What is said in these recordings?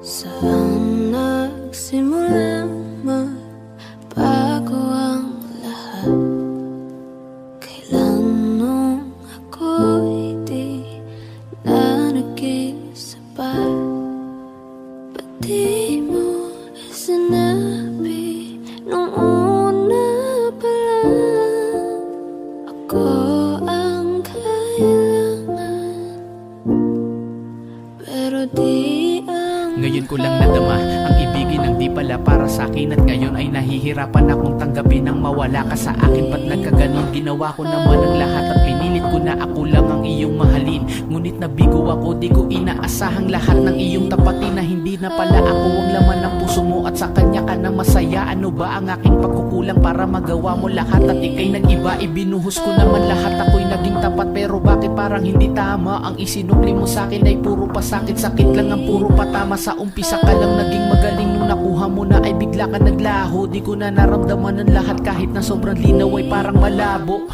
Saan nagsimula magbago ang lahat? Kailan nung ako'y di na nag-iisabay? Ba't di mo sinabi nung una pa lang ako ang kailangan? Pero di ngayon ko lang nadama ang ibigin ng di pala para sa akin. At ngayon ay nahihirapan akong tanggapin ang mawala ka sa akin. Ba't nagkaganon? Ginawa ko naman ang lahat at pinilit ko na ako lang ang iyong mahalin. Ngunit nabigo ako, di ko inaasahang lahat ng iyong tapatin. Na hindi na pala ako ang laman ng puso mo at sa kanya ka na masaya. Ano ba ang aking pagkukulang para magawa mo lahat? At ika'y nag-iba, ibinuhos ko naman lahat. Ako'y naging tapat, pero bakit parang hindi tama? Ang isinukli mo sa akin ay puro pasakit. Sakit lang ang puro patama. Sa umpisa ka lang naging magaling, nung nakuha mo na ay bigla ka naglaho. Di ko na naramdaman ang lahat kahit na sobrang linaw ay parang malabo.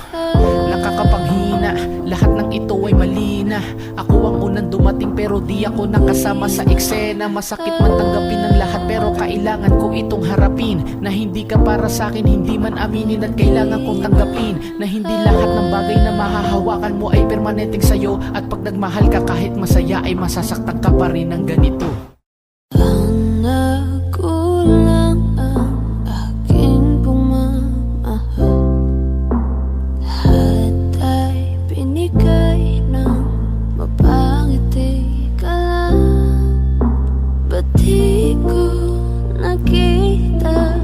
Nakakapanghina, lahat ng ito ay mali na. Ako ang unang dumating pero di ako nakasama sa eksena. Masakit man tanggapin ang lahat pero kailangan ko itong harapin. Na hindi ka para sa akin, hindi man aminin. At kailangan kong tanggapin na hindi lahat ng bagay na mahahawakan mo ay permanenteng sa'yo. At pag nagmahal ka kahit masaya ay masasaktan ka pa rin ng ganito. Nagkulang ang aking pagmamahal. Lahat ay binigay ng mapangiti ka lang. Ba't di ko nakita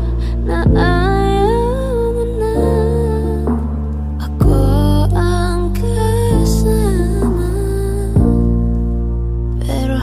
na ayaw mo na ako ang kasama? Pero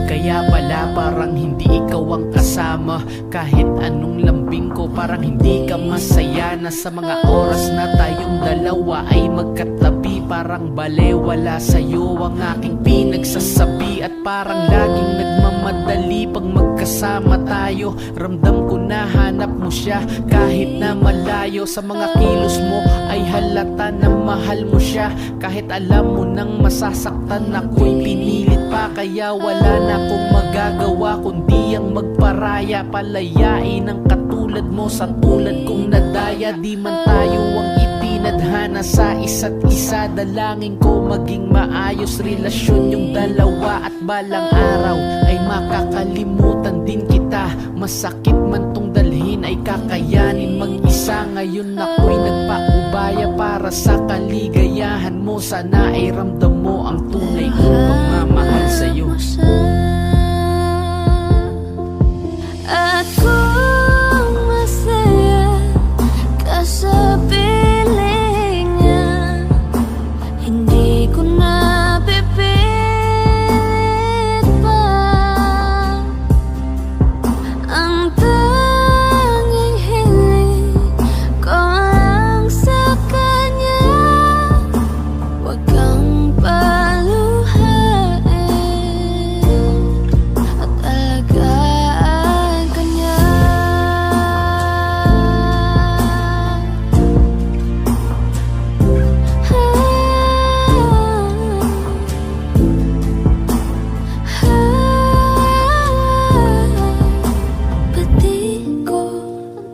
kaya pala parang hindi ikaw ang kasama. Kahit anong lambing ko parang hindi ka masaya. Na sa mga oras na tayong dalawa ay magkatabi, parang balewala sa'yo ang aking pinagsasabi. At parang laging nagmamadali pag magkasama tayo. Ramdam ko na hanap mo siya kahit na malayo. Sa mga kilos mo ay halata na mahal mo siya. Kahit alam mo nang masasaktan ako'y pinilit pa. Kaya wala na akong magagawa kundi ang magparaya. Palayain ang katulad mo sa tulad kong nadaya. Di man tayo ang itinadhana sa isa't isa. Dalangin ko maging maayos relasyon yung dalawa. At balang araw ay makakalimutan din kita. Masakit man tong dalhin ay kakayanin mag-isa. Ngayon ako'y nagpaubaya para sa kaligayahan mo. Sana ay ramdam mo ang tunay kong pagmamahal sa'yo. At kung masaya ka sa piling niya, hindi ko na pipilit pa. Ang tanging hiling ko lang sa kanya, wag kang paluhain at alagaan ka niya. Ba't di ko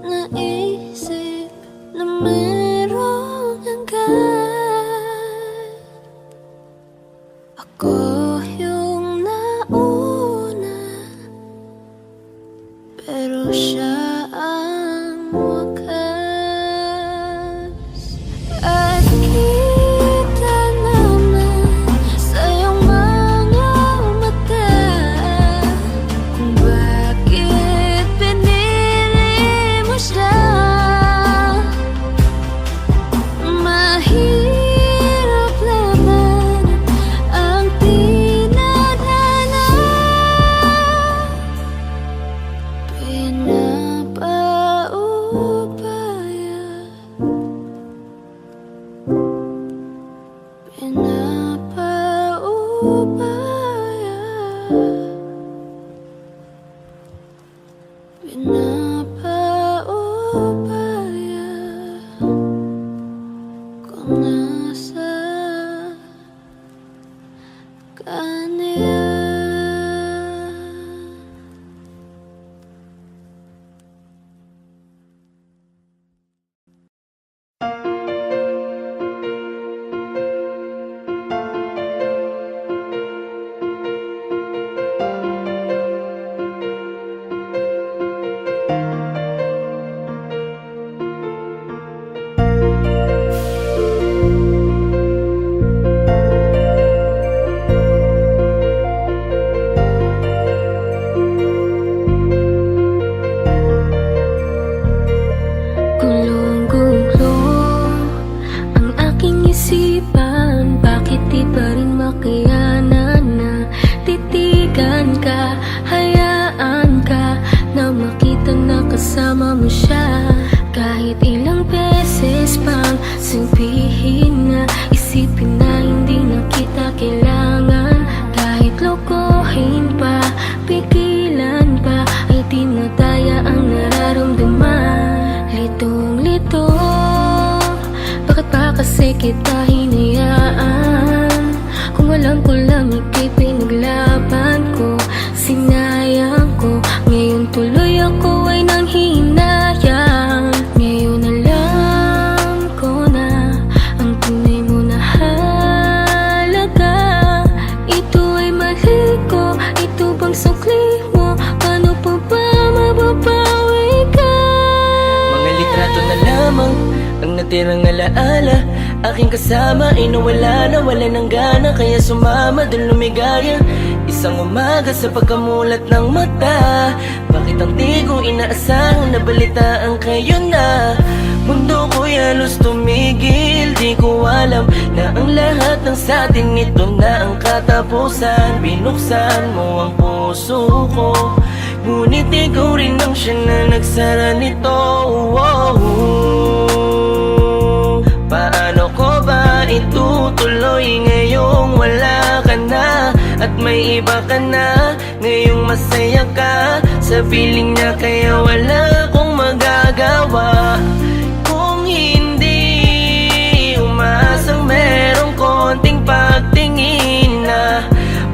naisip na merong hanggan? Ako yung nauna, pero siya ang wakas. At kita naman sa iyong mga mata kung bakit pinili mo siya. Mahirap naman ang tinadhana. Pinapaubaya, pinapaubaya, pinapaubaya kung nasa kanya. natirang alaala. Aking kasama ay nawala ng gana, kaya sumama dun lumigaya. Isang umaga sa pagkamulat ng mata, bakit ang di ko inaasahang nabalitaan kayo na? Mundo ko'y halos tumigil, di ko alam na ang lahat ng satin ito na ang katapusan. Binuksan mo ang puso ko, ngunit ikaw rin ang siya na nagsara nito. Paano ko ba itutuloy ngayong wala ka na at may iba ka na? Ngayong masaya ka sa piling niya, kaya wala akong magagawa. Kung hindi umaasang merong konting pagtingin na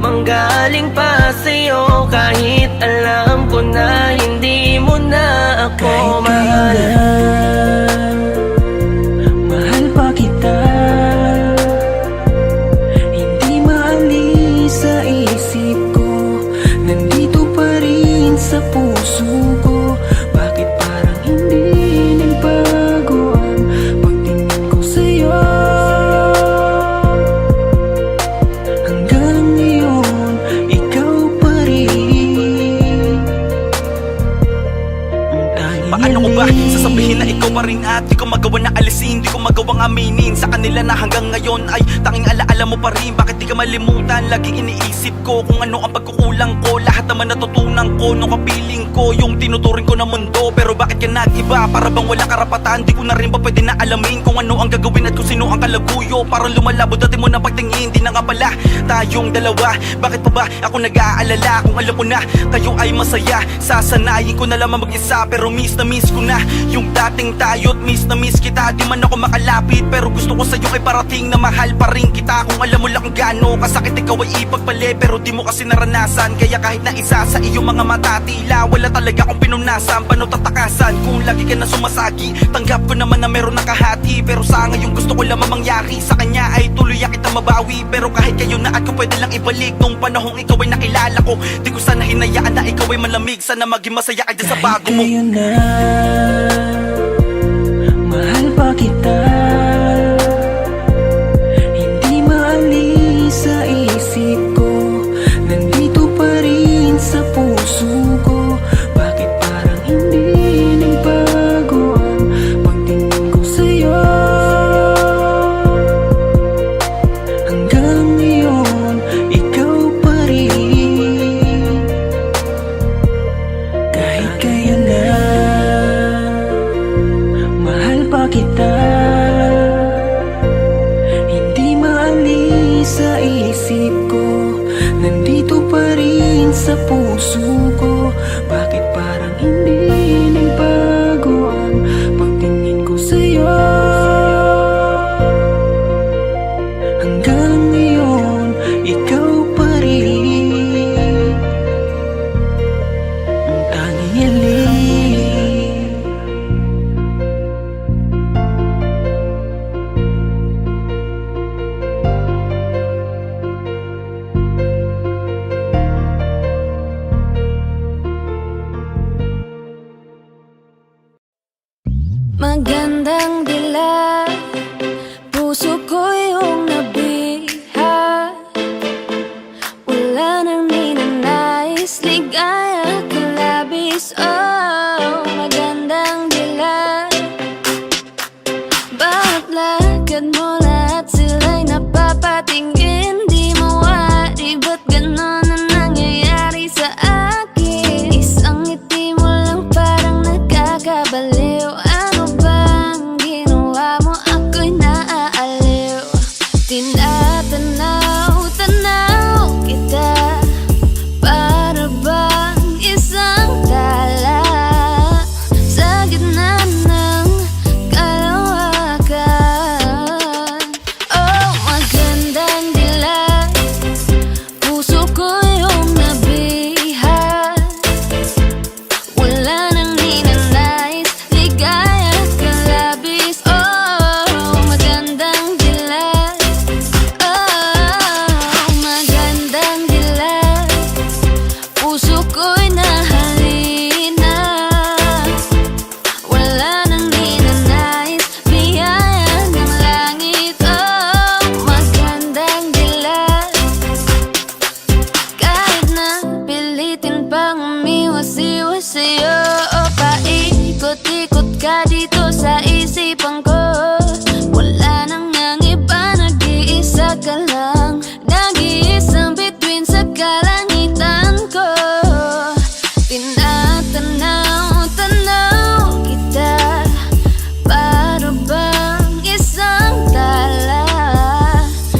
manggaling pa sa'yo, kahit alam ko na hindi mo na ako mahal. Mahal pa kita, hindi maalis sa isip ko, nandito pa rin sa puso ko. Bakit parang hindi nagbago ang pagtingin ko sa'yo? Hanggang ngayon, ikaw pa rin ang Paano ko ba sasabihin na ikaw pa rin at di ko magawa na alisin, di ko magawang aminin sa kanila na hanggang ngayon ay tanging alaala mo pa rin. Bakit di ka malimutan? Laging iniisip ko kung ano ang pagkukulang ko. Lahat naman natutunan ko nung kapiling ko yung tinuturing ko na mundo. Pero bakit ka nag-iba? Para bang wala karapatan? Di ko na rin ba pwede na alamin kung ano ang gagawin at kung sino ang kalaguyo? Parang lumalabo dati mo na pagtingin, di na nga pala tayong dalawa. Bakit pa ba ako nag-aalala kung alam ko na kayo ay masaya? Sasanayin ko na lamang mag-isa, pero miss na miss ko na yung dating tayo't miss na miss kita. Di man ako makalapit, pero gusto ko sa'yo ay parating na mahal pa rin kita. Kung alam mo lang kung gaano kasakit ikaw ay ipagpali, pero di mo kasi naranasan. Kaya kahit na isa sa iyong mga mata, tila wala talaga akong pinunasan. Paano tatakasan kung lagi ka na sumasagi? Tanggap ko naman na meron nakahati, pero sa ngayon gusto ko lamang mangyari sa kanya ay tuluyan kita mabawi. Pero kahit kayo na ako pwede lang ibalik nung panahong ikaw ay nakilala ko. Di ko sana hinayaan na ikaw ay malamig, sana maging masaya ka dyan sa bago mo. Kayo na, mahal pa kita, hindi maalis sa isip ko, nandito pa rin sa puso ko. Bakit parang hindi nagbago ang pagtingin ko sa'yo? Hanggang ngayon, ikaw pa rin. Kahit kaya na, mahal pa kita, hindi maalis sa isip ko, nandito pa rin sa puso ko. Bakit parang hindi nagbago ang pagtingin ko sa'yo? Hanggang ngayon, ikaw pa rin ang tanging hiling. kang nag-iisang bituin sa kalangitan ko. Tinatanaw-tanaw kita, para bang isang tala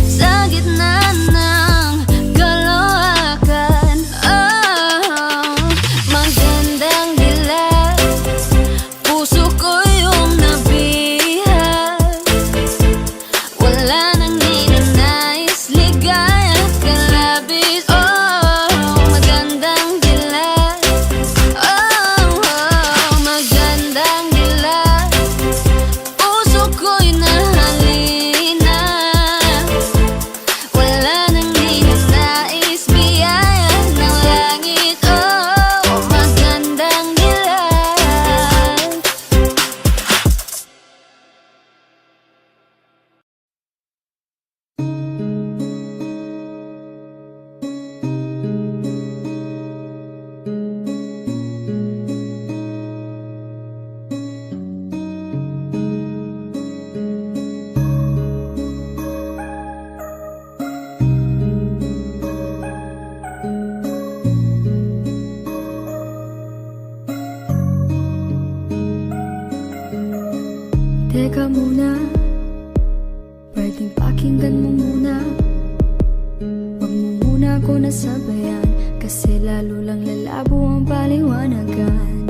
sa gitna ng kaloakan. Oh, magandang dilag, puso ko yung nabihag. Wala nang ninanais, ligaya at kalabis. Oh, magandang dilag. Oh, magandang dilag, puso ko'y nahalina. Wala nang ninanais, biyaya ng langit. Oh, magandang dilag. Teka muna, pwedeng pakinggan mo muna. Wag mo muna ako nasabayan, kasi lalo lang lalabo ang paliwanagan.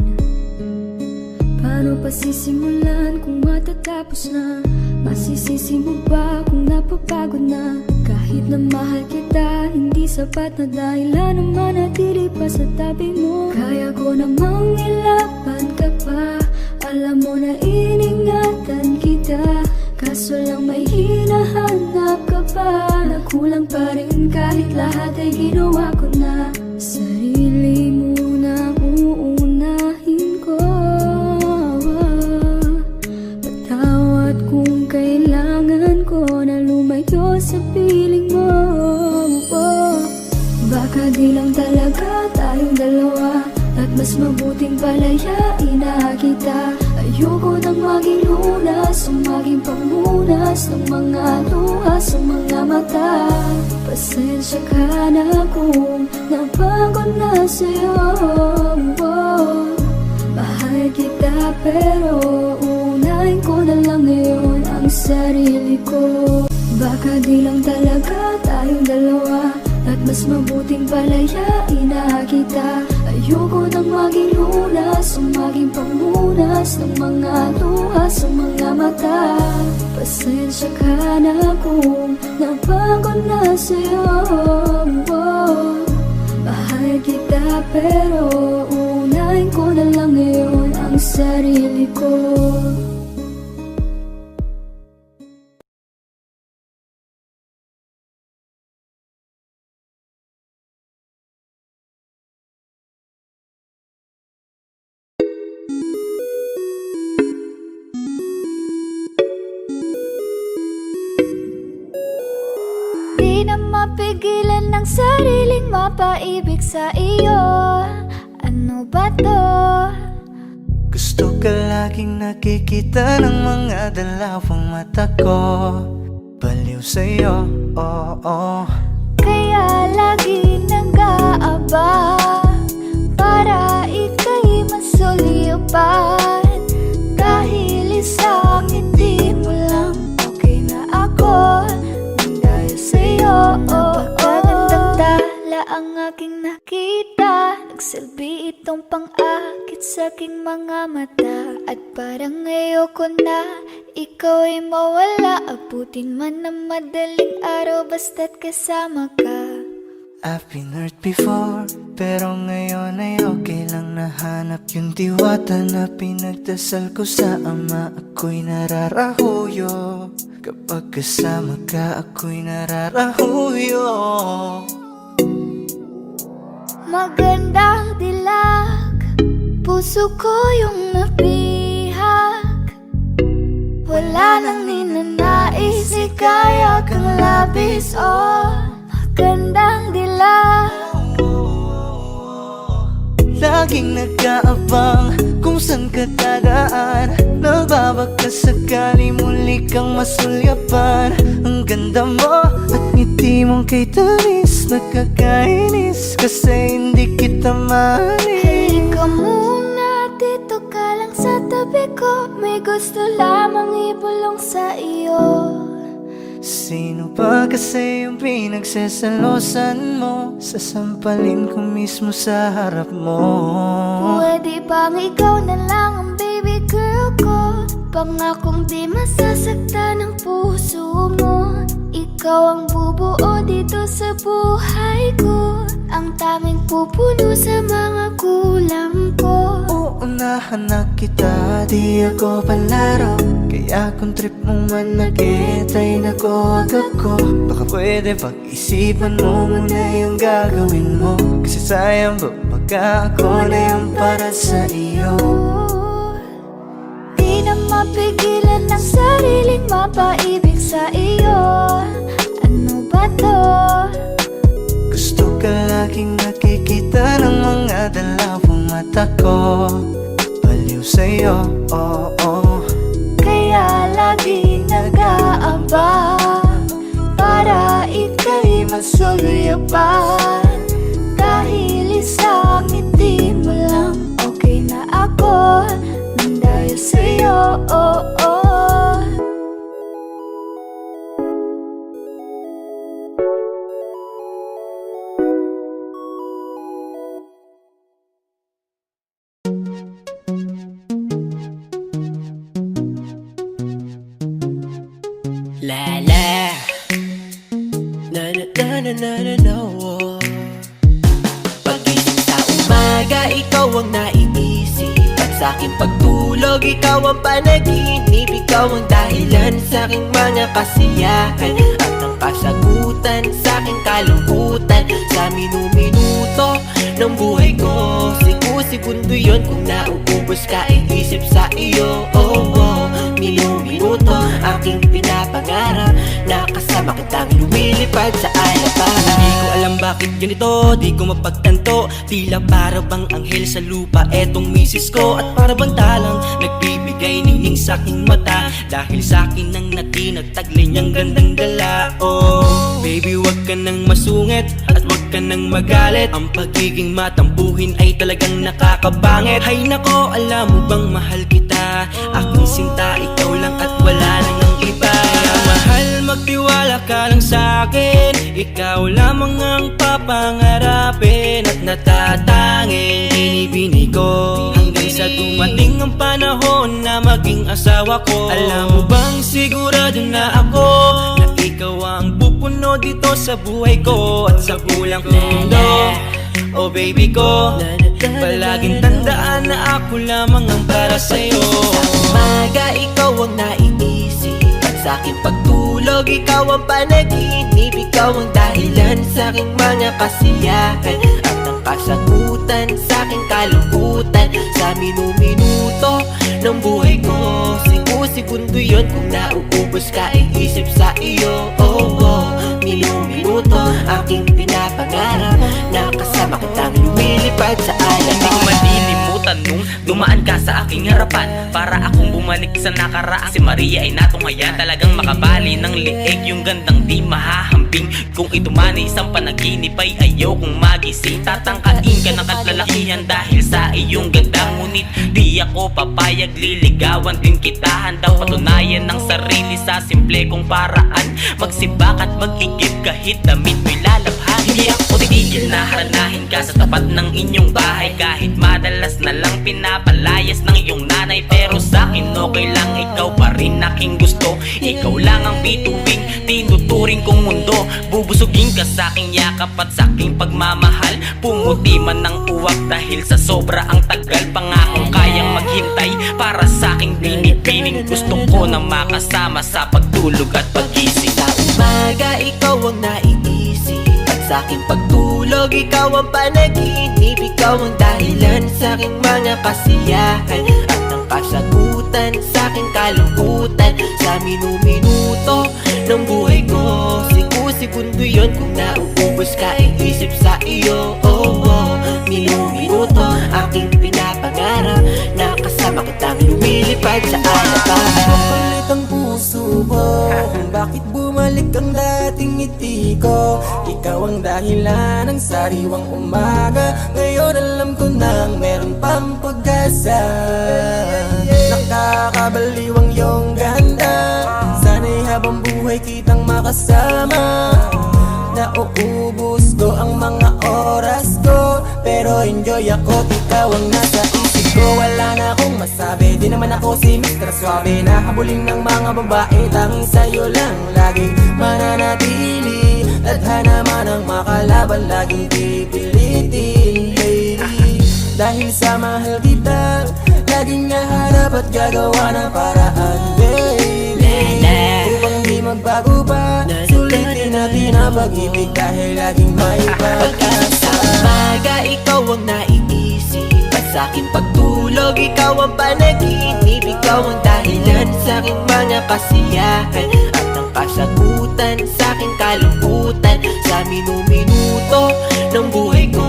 Paano pa sisimulan kung matatapos na? Masisisi mo ba kung napapagod na? Kahit na mahal kita, hindi sapat na dahilan na manatili pa sa tabi mo. Kaya ko namang ilaban ka pa, alam mo na iningatan kita. Kaso lang may hinahanap ka pa, na kulang pa rin kahit lahat ay ginawa ko na. Sarili mo na uunahin ko, patawad kung kailangan ko na lumayo sa piling mo. Baka di lang talaga tayong dalawa, at mas mabuting palayain na kita. Ayoko nang maging lunas o maging pamunas ng mga luha sa mga mata. Pasensya ka na kung napagod na sa'yo. Mahal kita pero unahin ko na lang ngayon ang sarili ko. Baka di lang talaga tayong dalawa, at mas mabuting palayain na kita. Ayoko nang maging lunas o maging pamunas ng mga luha sa mga mata. Pasensya ka na kung napagod na sa'yo. Mahal kita pero unahin ko na lang ngayon ang sarili ko. Di na mapigilan ng sariling mapaibig sa iyo. Ano ba to? Gusto ka laging nakikita ng mga dalawang mata ko. Baliw sa'yo, oo. Kaya lagi nag-aaba para ika'y masulipan. Dahil isang hindi mo lang okay na ako nang dahil sa'yo. Napakagandang tala ang aking nakita, nagsilbi itong pang-akit sa aking mga mata. At parang ayoko na ikaw ay mawala, abutin man ng madaling araw basta't kasama ka. I've been hurt before, pero ngayon ay okay lang. Nahanap yung diwata na pinagdasal ko sa ama. Ako'y nararahuyo, kapag kasama ka ako'y nararahuyo. Magandang dilag, puso ko yung nabihag. Wala nang ninanais, ikaya kang labis. Oh, magandang dilag. Lagi laging nag-aabang kung saan ka dadaan. Nagbabaka sakali muli kang masulyapan. Ang ganda mo at ngiti mong kay tamis, nakakainis kasi hindi kita mahalin. Halika muna, dito ka lang sa tabi ko. May gusto lamang ibulong sa iyo. Sino ba kasi yung pinagsasalosan mo? Sasampalin ko mismo sa harap mo. Pwede bang ikaw na lang ang baby girl ko? Pangakong di masasaktan ang puso mo. Ikaw ang bubuo dito sa buhay ko, ang tanging pupuno sa mga kulang ko. Uunahan na kita, di ako palaro. Kaya kung trip mong manakit ay nakuwag ako. Baka pwede pag-isipan mo muna yung gagawin mo. Kasi sayang ba pagka ako na yung para sa iyo. Di na mapigilan ang sariling mapaibig sa iyo. Ano ba to? Gusto ka laging nakikita ng mga dalawang mata ko. Baliw sa'yo, oh, oh. Kaya lagi nag-aaba para ika'y masulyapan. Dahil isang ngiti mo lang, okay na ako nang dahil sa'yo, oh, oh. La la na na na na na na na oh. Pagising sa umaga, ikaw ang naiisip. At sa aking pagtulog, ikaw ang panaginip. Ikaw ang dahilan sa aking mga kasiyahan at ang kasagutan sa aking kalungkutan. Sa minuminuto ng buhay ko, segundo yun kung nauubos ka, iisip sa iyo. Oh, oh, minuminuto aking pinapangarap na kasama kitang lumilipad sa alaparan. Di ko alam bakit ganito, di ko mapagtanto. Tila para bang anghel sa lupa etong misis ko. At para bang talang nagbibigay ningning sa aking mata. Dahil sa akin nang natinagtaglay niyang gandang dala. Oh, baby wag ka nang masungit at wag ka nang magalit. Ang pagiging matampuhin ay talagang nakakabangit. Hay nako, alam mo bang mahal kita? Aking sinta, ikaw lang at wala nang ang iba. Kaya mahal, magtiwala ka lang sa'kin. Ikaw lamang ang papangarapin at natatanging binibini ko. Hanggang sa dumating ang panahon na maging asawa ko. Alam mo bang sigurado na ako na ikaw ang pupuno dito sa buhay ko at sa bulang mundo. Oh baby ko, palaging tandaan na ako lamang ang para sa'yo. Sa umaga, ikaw ang naiisip. At sa aking pagtulog, ikaw ang panaginip. Ikaw ang dahilan sa aking mga kasiyahan at ang kasagutan sa aking kalungkutan. Sa minuminuto ng buhay ko, segundo yun kung nauubos ka, iisip sa iyo. Oh, oh, minuminuto aking pinapangarap na kasama kitang lumilipad sa alaparan. Hindi ko malilimutan nung dumaan ka sa aking harapan. Para akong bumalik sa nakaraan. Si Maria ay natunghayan, talagang makabali ng liig. Yung gandang di mahahambing. Kung ito man ay isang panaginip ay ayaw kong magising. Tatangkain ka ng katlalakihan dahil sa iyong ganda. Ngunit di ako papayag, liligawan din kita. Handang patunayan ng sarili sa simple kong paraan. Magsibak at mag-igib kahit damit mo'y lalabhan. Hindi ako titigil na haranahin ka sa tapat ng inyong bahay. Kahit madalas na lang pinapalayas ng iyong nanay. Pero sa'kin okay lang, ikaw pa rin aking gusto. Ikaw lang ang bituing tinuturing kong mundo. Bubusugin ka sa'king yakap at sa'king pagmamahal. Pumuti man ng uwak dahil sa sobra ang tagal. Pangakong kayang maghintay para sa'king binibining. Gusto ko na makasama sa pagtulog at pagising. Sa umaga, ikaw ang naiisip. At sa aking pagtulog, ikaw ang panaginip. Ikaw ang dahilan sa aking mga kasiyahan at ang kasagutan sa aking kalungkutan. Sa minuminuto ng buhay ko, si Bundo yun. Kung nauubos ka, iisip sa iyo. Minuto aking pinapangarap na kasama kitang lumilipad sa alabahan. Makulit ang puso ko kung bakit bumalik ang dating ngiti ko. Ikaw ang dahilan ng sariwang umaga. Ngayon alam ko nang meron pang pag-asa. Nakakabaliw ang iyong ganda. Sana'y habang buhay kitang makasama. Nauubos ko ang mga oras ko, pero enjoy ako, ikaw ang nasa isip ko. Wala na akong masabi, di naman ako si Mr. Suave. Nahabulin ng mga babae, tanging sa'yo lang laging mananatili. Tadhana man ang makalaban, laging pipilitin, lady. Dahil sa mahal kita, laging nahanap at gagawa ng paraan, baby. Upang di magbago pa, sulitin natin ang pag-ibig dahil laging may pag-asa. Sa umaga, ikaw ang naiisip at sa aking pagtulog, ikaw ang panaginip. Ikaw ang dahilan sa aking mga kasiyahan at ang kasagutan sa aking kalungkutan. Sa minuto ng buhay ko,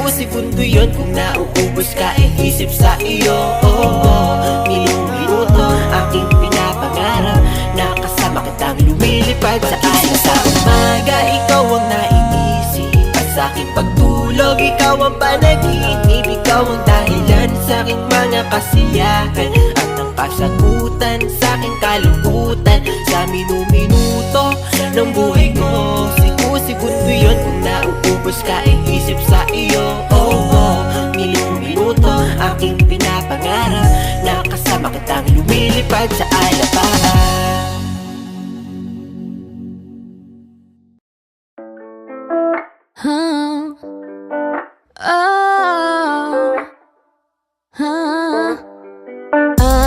si Bundo yun. Kung nauubos ka, iisip sa iyo. Minuto aking pinapangarap na kasama kitang lumilipad sa alas. Sa umaga, ikaw ang naiisip at sa aking pagtulog, ikaw ang panaginip. Ikaw ang dahilan sa aking mga kasiyahan at ang kasagutan sa aking kalungkutan. Sa minuto ng buhay ko, si Bundo yun. Kung nauubos ka, iisip sa iyo. Minuto aking pinapangarap na kasama kitang lumilipad sa alabahan.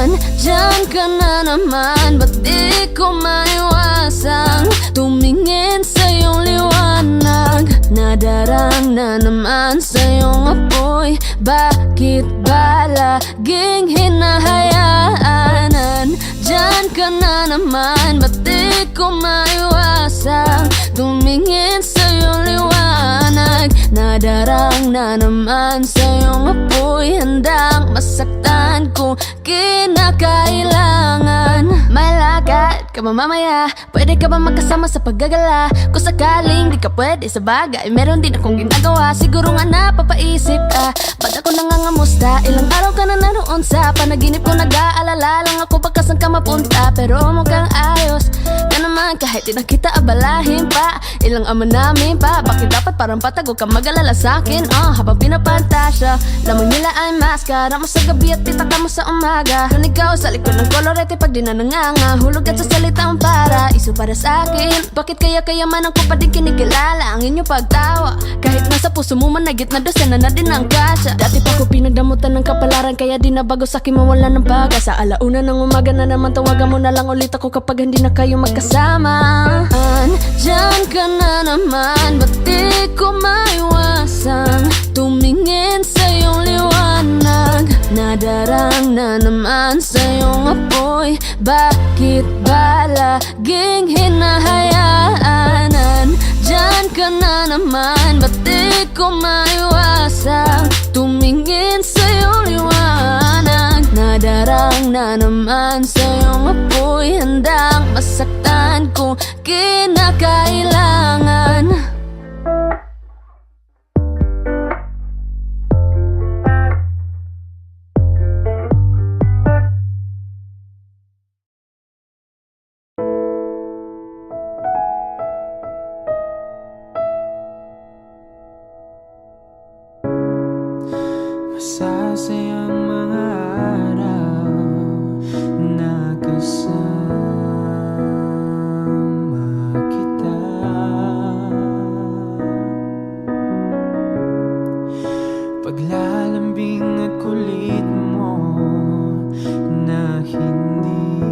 Andyan ka na naman, ba't di ko maiwasang tumingin sa iyong liwanag? Nadarang na naman sa iyong apoy, bakit ba laging hinahayaan? Andyan ka na naman, ba't di ko maiwasang tumingin sa iyong liwanag? Nadarang na naman sa iyong apoy, handang masaktan kung kinakailangan. May lakad ka ba mamaya? Pwede ka ba magkasama sa paggagala? Kung sakaling di ka pwede sa bagay, meron din akong ginagawa. Siguro nga napapaisip ka, ba't ako nangangamusta? Ilang araw ka na naroon sa panaginip ko, nag-aalala lang ako pagka saan ka mapunta. Pero mukhang ayos ka naman kahit di na kita abalahin pa. Ilang ama namin pa, bakit dapat parang patago ka mag-alala sa'kin? Habang pinapantasya, lamang nila ay maskara mo sa gabi at pitaka mo sa umaga. Kung ikaw sa likod ng kolorete pag di na nanganga, hulog at sa salitang para iso para sa akin. Bakit kaya kayamanan ko pa din kinikilala ang inyong pagtawa? Kahit nasa puso mo managit na dosena na din ang kasya. Dati pa ko pinagdamutan ng kapalaran, kaya di na bago sa'kin mawala ng baga. Sa alauna ng umaga na naman, tawagan mo na lang ulit ako kapag hindi na kayo magkasama. Andyan ka na naman, ba't di ko maiwasang tumingin sa iyong liwanag? Nadarang na naman sa iyong apoy, bakit ba laging hinahayaan? Andyan ka na naman, ba't di ko maiwasang tumingin sa iyong liwanag? Nadarang na naman sa iyong apoy, handang masaktan kung kinakailangan. Masasayang mga araw na kasama kita. Paglalambing at kulit mo na hindi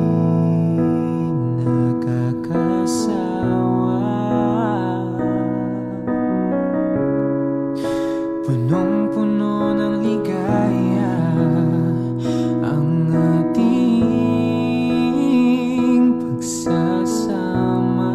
nakakasawa. Punong-puno ng ligaya ang ating pagsasama.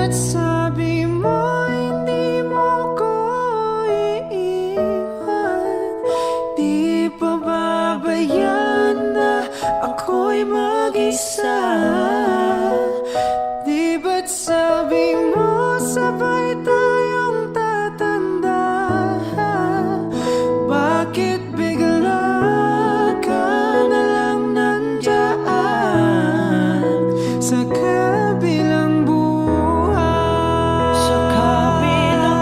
ba't sabi mo hindi mo ko iiwan? Di pa babayaan na ako'y mag-isa? Di ba't sabi mo sabay tayong tatanda? Bakit bigla ka na lang nandyan sa kabilang buhay? Sa kabilang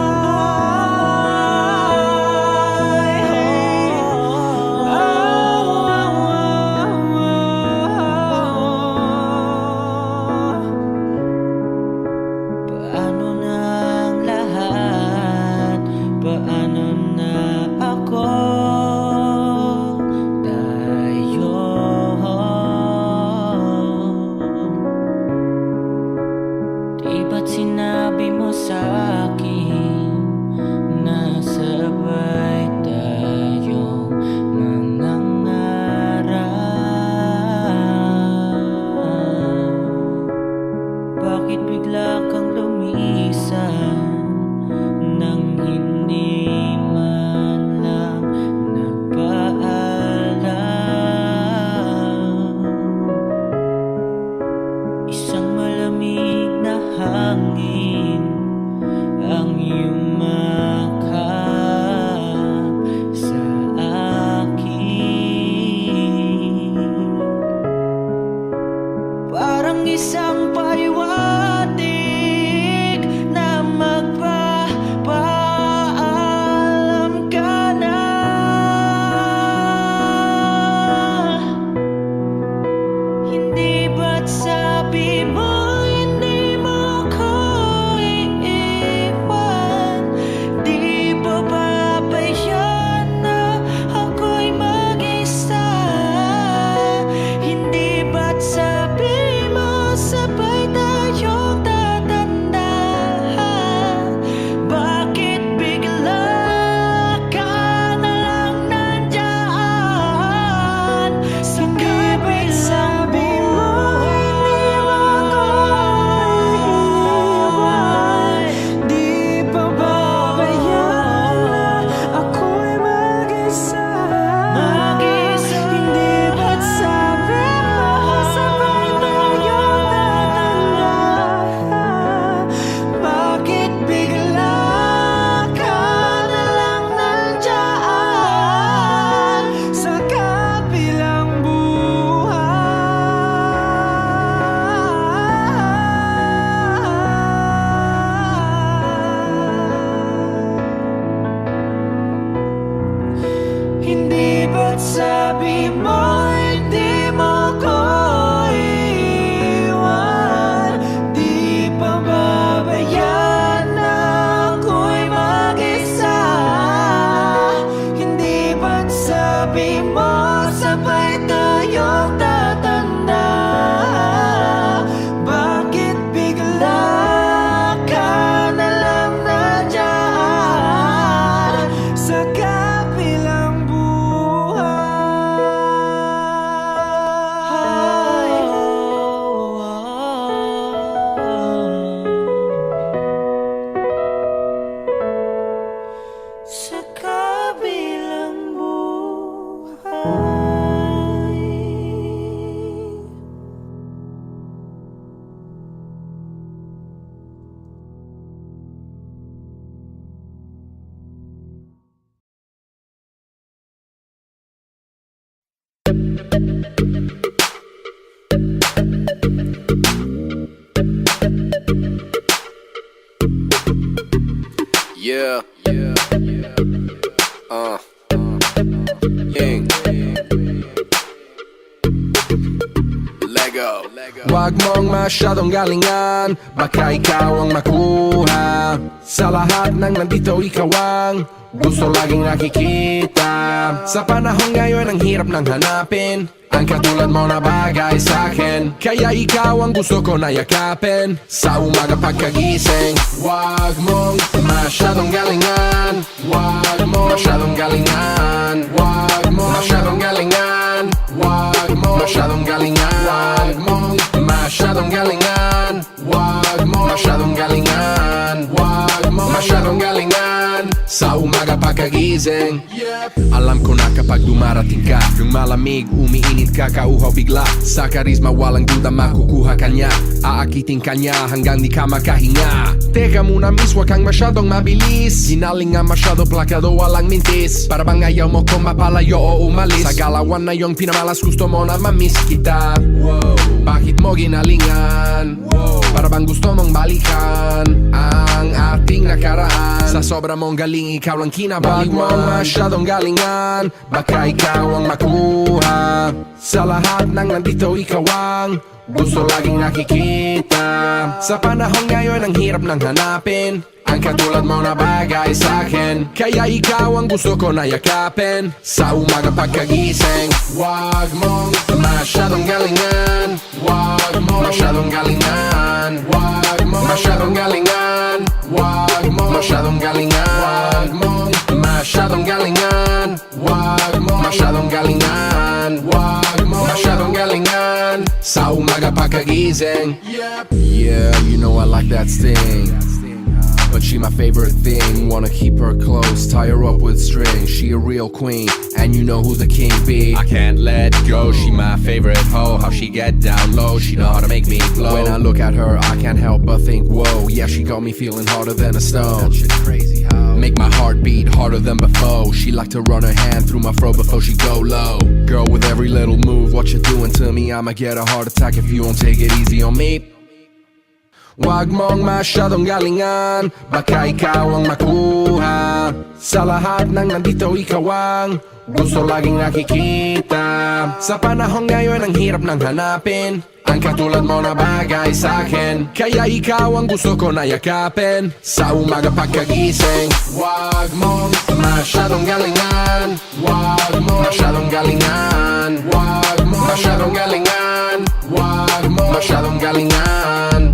Paano na ang lahat? Paano na ako? Tayo Di ba't sinabi mo sa'kin na sabay tayong manangarap? Bakit bigla kang lumisan nang hindi man lang nagpaalam? Isang malamig na hangin ang yumakap sa akin, parang isang paliwanag na magpapaalam ka na. Hindi ba't sabi mo hindi mo ko iiwan? Di ba babayaan na ako'y mag-isa? Hindi ba't sabi mo sabay tayong tatanda? Bakit bigla ka na lang nandyan sa kabilang sabi mo hindi mo ko iiwan? Di pa babayaan na ako'y mag-isa? Hindi ba't sabi mo sabay tayong tatanda? Bakit bigla ka na lang nandyan sa kabilang buhay? Hindi ba't sabi mo hindi mo ko iiwan? Di pa babayaan na ako'y mag-isa? Hindi ba't sabi mo sabay tayong tatanda? Bakit bigla ka na lang nandyan sa kabilang buhay? Sa kabilang buhay. Yeah. Ying. Lego. Wag mong masyadong galingan, baka ikaw ang makuha. Sa lahat ng nandito ikaw ang gusto laging nakikita. Sa panahon ngayon ang hirap nang hanapin ang katulad mo na bagay sa'kin. Kaya ikaw ang gusto ko na yakapin sa umaga pagkagising. Wag mong masyadong galingan, wag mong masyadong galingan, wag mong masyadong galingan, wag mo masyadong galingan. Wag mong masyadong galingan. Wag mo masyadong galingan. Wag mo masyadong galingan. Sa umaga pagkagising, alam ko na kapag dumarating ka, yung malamig, umiinit ka, kauhaw bigla. Sa karisma walang duda makukuha kanya. Aakitin kanya hanggang di ka makahinga. Teka muna miss, wag kang masyadong mabilis. Ginaling nga masyado plakado, walang mintis. Para bang ayaw mo kung mapalayo o umalis. Sa galawan na yung pinamalas, gusto mo na mamiss kita. Bakit mo ginalingan? Para bang gusto mong balikan ang ating nakaraan. Sa sobra mong galing, ikaw lang kinabaliwan. Wag mo masyadong galingan, baka ikaw ang makuha. Sa lahat ng nandito, ikaw ang gusto laging nakikita. Sa panahon ngayon, ang hirap nang hanapin ang katulad mo na bagay sa'kin. Kaya ikaw ang gusto ko na yakapin. Sa umaga pagkagising, wag mong masyadong galingan. Wag mo masyadong galingan. Wag mo masyadong galingan. Wag mo masyadong galingan. Wag mo masyadong galingan. Wag mo masyadong galingan. Wag mo masyadong galingan. Sa umaga pagkagising, yeah, you know I like that sting. But she my favorite thing. Wanna keep her close, tie her up with string. She a real queen, and you know who the king be. I can't let go, she my favorite hoe. How she get down low, she know how to make me glow. When I look at her, I can't help but think, whoa. Yeah, she got me feeling harder than a stone. That shit crazy how make my heart beat harder than before. She like to run her hand through my fro before she go low. Girl, with every little move, what you doing to me? I'ma get a heart attack if you don't take it easy on me. Wag mong masyadong galingan, baka ikaw ang makuha. Sa lahat ng nandito, ikaw ang gusto laging nakikita. Sa panahon ngayon, ang hirap nang hanapin ang katulad mo na bagay sa'kin. Kaya ikaw ang gusto ko na yakapin. Sa umaga pagkagising, wag mong masyadong galingan. Wag mo masyadong galingan. Wag mo masyadong galingan. Wag mo masyadong galingan.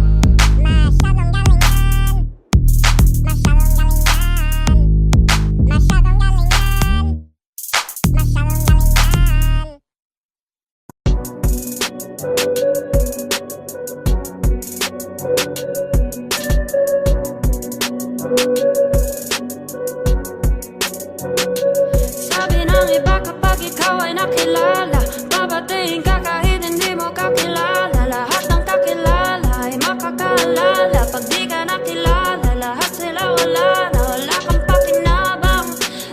Sabi ng iba kapag ikaw ay nakilala, babatiin ka kahit hindi mo kakilala. Lahat ng kakilala ay makakaalala. Pag di ka nakilala, lahat sila wala na. Wala kang pakinabang,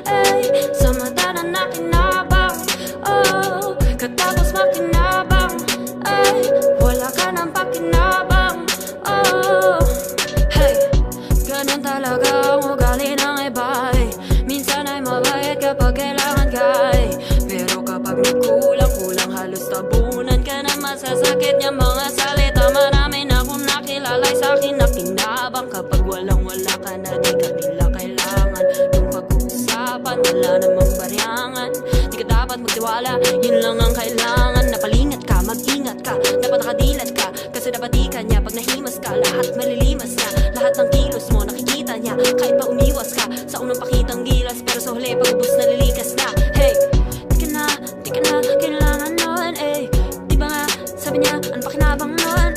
ay sa mata na nakinabang. Oh, katapos makinabang, ay wala ka ng pakinabang. Oh, hey, ganun talaga ang ugali ng iba. Minsan ay mabait kapag kailangan ka, pero kapag nagkulang-kulang, halos tabunan ka na. Masasakit niya mga salita. Marami na akong nakilalay sa'kin na pinabang. Kapag walang-wala ka na, di ka nila kailangan. Yung pag-uusapan, wala namang baryangan. Di ka dapat magtiwala, yun lang ang kailangan. Napalingat ka, mag-ingat ka, dapat nakadilat ka. Kasi dapat di ka niya, pag nahimas ka, lahat malilimas niya. Lahat ng kilos mo nakikita niya, kahit pa umiwas ka sa unang pakitang gilas. Pero sa huli, pag-ubos nalilikas na. Hey, di ka na kailangan nun, eh. Di ba nga, sabi niya, ano pakinabang nun?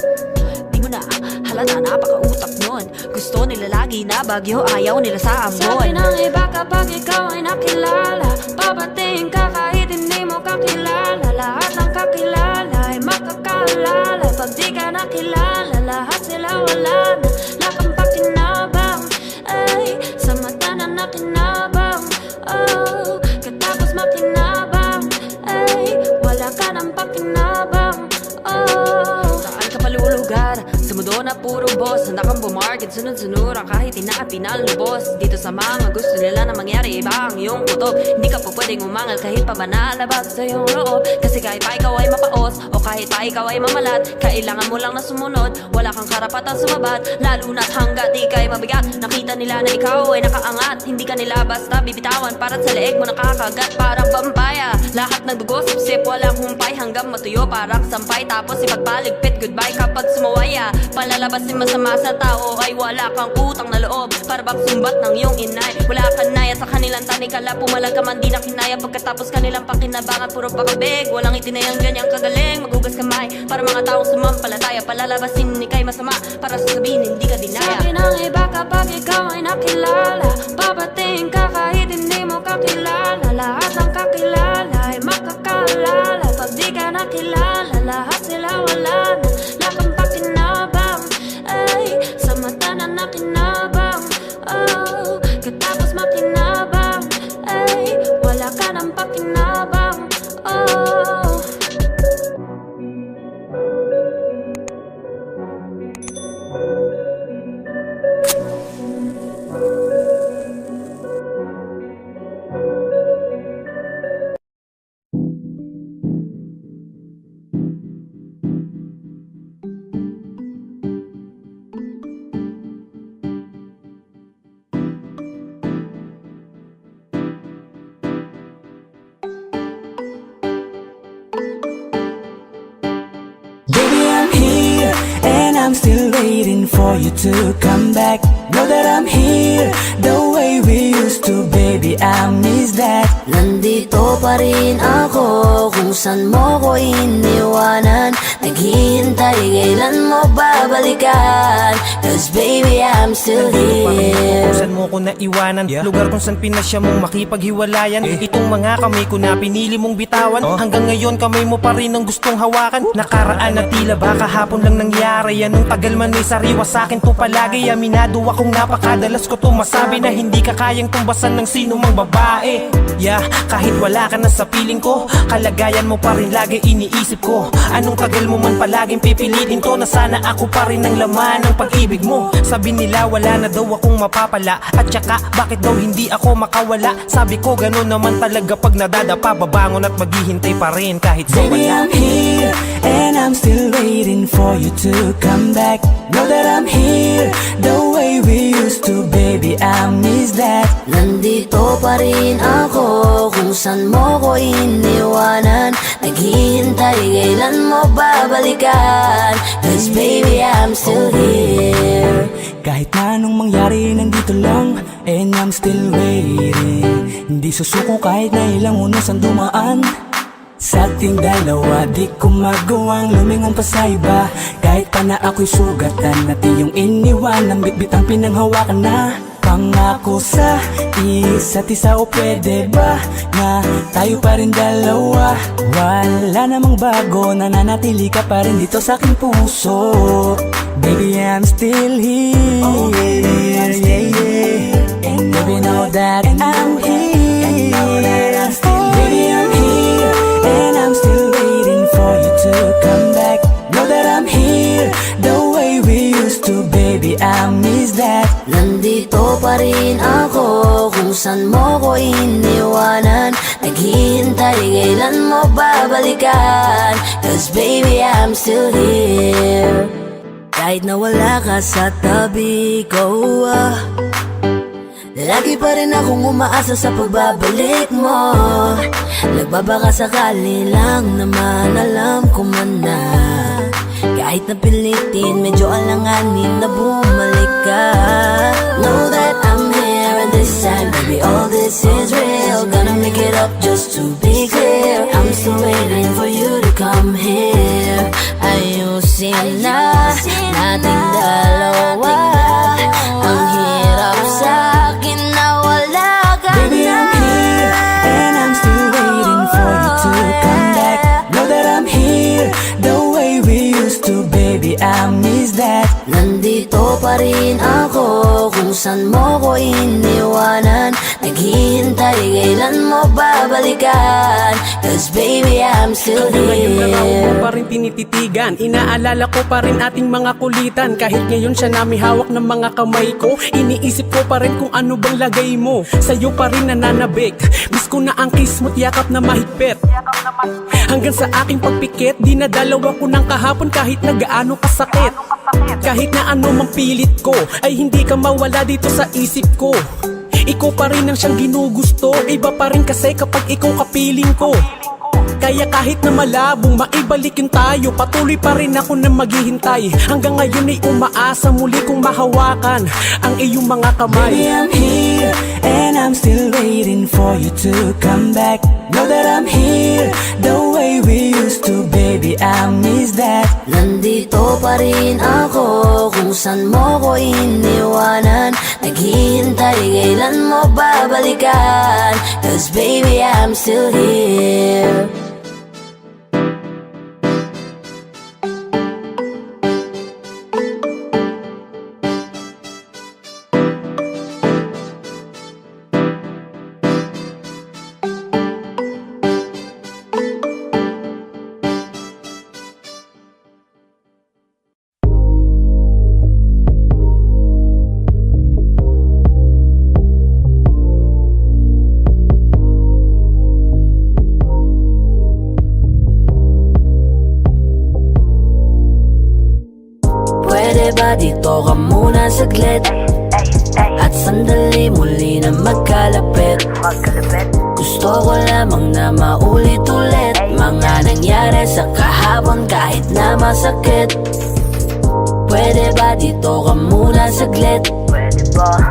Di mo na halata, napaka-utak nun. Gusto nila lagi na bagyo, ayaw nila sa ambon. Sabi ng iba kapag ikaw ay nakilala, babatiin ka kahit hindi mo kakilala. Lahat ng kakilala ay makakaalala. Pag di ka nakilala, lahat sila wala na. Wala kang pakinabang, ay sa mata na nakinabang. Oh, katapos makinabang, ay wala ka ng pakinabang. Oh, saan ka palulugar? Sa mundo na puro boss, handa kang bumarket, sunod-sunuran kahit pinalubos. Dito sa mga gusto nila na mangyari, iba ang iyong kutob. Hindi ka po pwedeng umangal kahit pa ba nalabas sa iyong loob. Kasi kahit pa ikaw ay mapaos, o kahit pa ikaw ay mamalat, kailangan mo lang na sumunod. Wala kang karapatan sumabat, lalo na't hanggat di ka'y mabigat. Nakita nila na ikaw ay nakaangat, hindi ka nila basta bibitawan. Para't sa leeg mo nakakagat, parang pampaya. Lahat ng dugo sip-sip, walang humpay hanggang matuyo parang sampay. Tapos ipagpaligpit, goodbye kapag sumawaya. Palalabas lalabasin masama sa tao ay wala kang utang na loob. Para bang sumbat ng iyong inay. Wala ka naya sa kanilang tanikala. Pumalag ka man di na kinaya. Pagkatapos kanilang pakinabangan puro pakabeg. Walang itinayang ganyang kagaling. Magugas kamay para mga taong sumampalataya. Palalabasin ni kay masama para sasabihin hindi ka dinaya. Sabi ng iba kapag ikaw ay nakilala, babating ka kahit hindi mo kakilala. Lahat ng kakilala ay makakaalala. Pag di ka nakilala, lahat sila wala na. Lakang pakinabang, ay sa mata na nakinabang. Oh, katapos makinabang, ay wala ka ng pakinabang. Oh, Baby, I'm here, and I'm still waiting for you to come back. Know that I'm here, the way we used to, baby, I miss that. Nandito pa rin ako kung saan mo ko iniwanan. Naghihintay kailan mo babalikan. Cause baby I'm still here. Kung saan mo ko naiwanan, lugar kung saan pinasya mong makipaghiwalayan. Itong mga kamay ko na pinili mong bitawan, hanggang ngayon kamay mo pa rin ang gustong hawakan. Nakaraan na tila ba kahapon lang nangyari. Anong tagal man ay sariwa sa'kin to palagi. Aminado akong napakadalas ko to masabi na hindi ka kayang tumbasan ng sino mang babae. Yeah, kahit wala ka na sa piling ko, kalagayan mo pa rin lagi iniisip ko. Anong tagal mo man palaging pipilitin to na sana ako pa rin ang laman ng pag-ibig mo. Sabi nila wala na daw akong mapapala, at saka bakit daw hindi ako makawala. Sabi ko ganun naman talaga pag nadadapa, babangon at maghihintay pa rin kahit sa Baby, wala. I'm here, and I'm still waiting for you to come back. Know that I'm here, the way we used to, baby, I miss that. Nandito pa rin ako kung saan mo ko iniwanan. Naghihintay kailan mo babalikan. Cause baby I'm still here. Kahit na anong mangyari, nandito lang, and I'm still waiting. Hindi susuko kahit na ilang unos ang dumaan. Sa ating dalawa, di ko magawang lumingon pa sa iba. Kahit pa na ako'y sugatan, at iyong iniwanan, bitbit ang pinanghawakan na. Pangako sa isa't isa, o pwede ba na tayo pa rin dalawa? Wala namang bago, nananatili ka pa rin dito sa aking puso. Baby, I'm still here. Oh, baby, I'm still here. And baby, know that I'm here. Baby, I'm here, and I'm still waiting for you to come back. Know that I'm here, the way we used to, baby, I miss that. Nandito pa rin ako kung saan mo ko iniwanan. Naghihintay kailan mo babalikan. Cause baby I'm still here. Kahit na wala ka sa tabi ko, lagi pa rin akong umaasa sa pagbabalik mo. Nagbabaka sakali lang naman, alam ko man na. Kahit na pilitin, medyo alanganin na bumalik ka. Know that I'm here, and this time, baby, all this is real. Gonna make it up just to be clear. I'm still waiting for you to come here. Ayusin na nating dalawa. Ang hirap sa'kin na wala ka na. Baby, I'm here, and I'm still waiting for you to come back. Know that I'm here, the way we used to, baby, I miss that. Nandito pa rin ako kung saan mo ko iniwanan. Naghihintay kailan mo babalikan. Cause baby I'm still Ngayon lang ako here. pa rin tinititigan, inaalala ko pa rin ating mga kulitan. Kahit ngayon siya nami hawak ng mga kamay ko, iniisip ko pa rin kung ano bang lagay mo. Sa'yo pa rin nananabik, miss ko na ang kiss mo't yakap na mahigpit. Hanggang sa aking pagpikit, dinadalawa ko ng kahapon kahit na gaano kasakit. Kahit na ano mang pilit ko, ay hindi ka mawala dito sa isip ko. Ikaw pa rin ang siyang ginugusto, iba pa rin kasi kapag ikaw kapiling ko. Kaya kahit na malabong maibalik yung tayo, patuloy pa rin ako na maghihintay. Hanggang ngayon ay umaasa muli kong mahawakan ang iyong mga kamay. Baby, I'm here and I'm still waiting for you to come back. Know that I'm here the way we used to, baby, I miss that. Nandito pa rin ako kung saan mo ko iniwanan. Naghihintay kailan mo babalikan, 'cause baby I'm still here. Pwede ba dito ka muna saglit? At sandali muli na magkalapit. Gusto ko lamang na maulit-ulit mga nangyari sa kahapon kahit na masakit. Pwede ba dito ka muna saglit?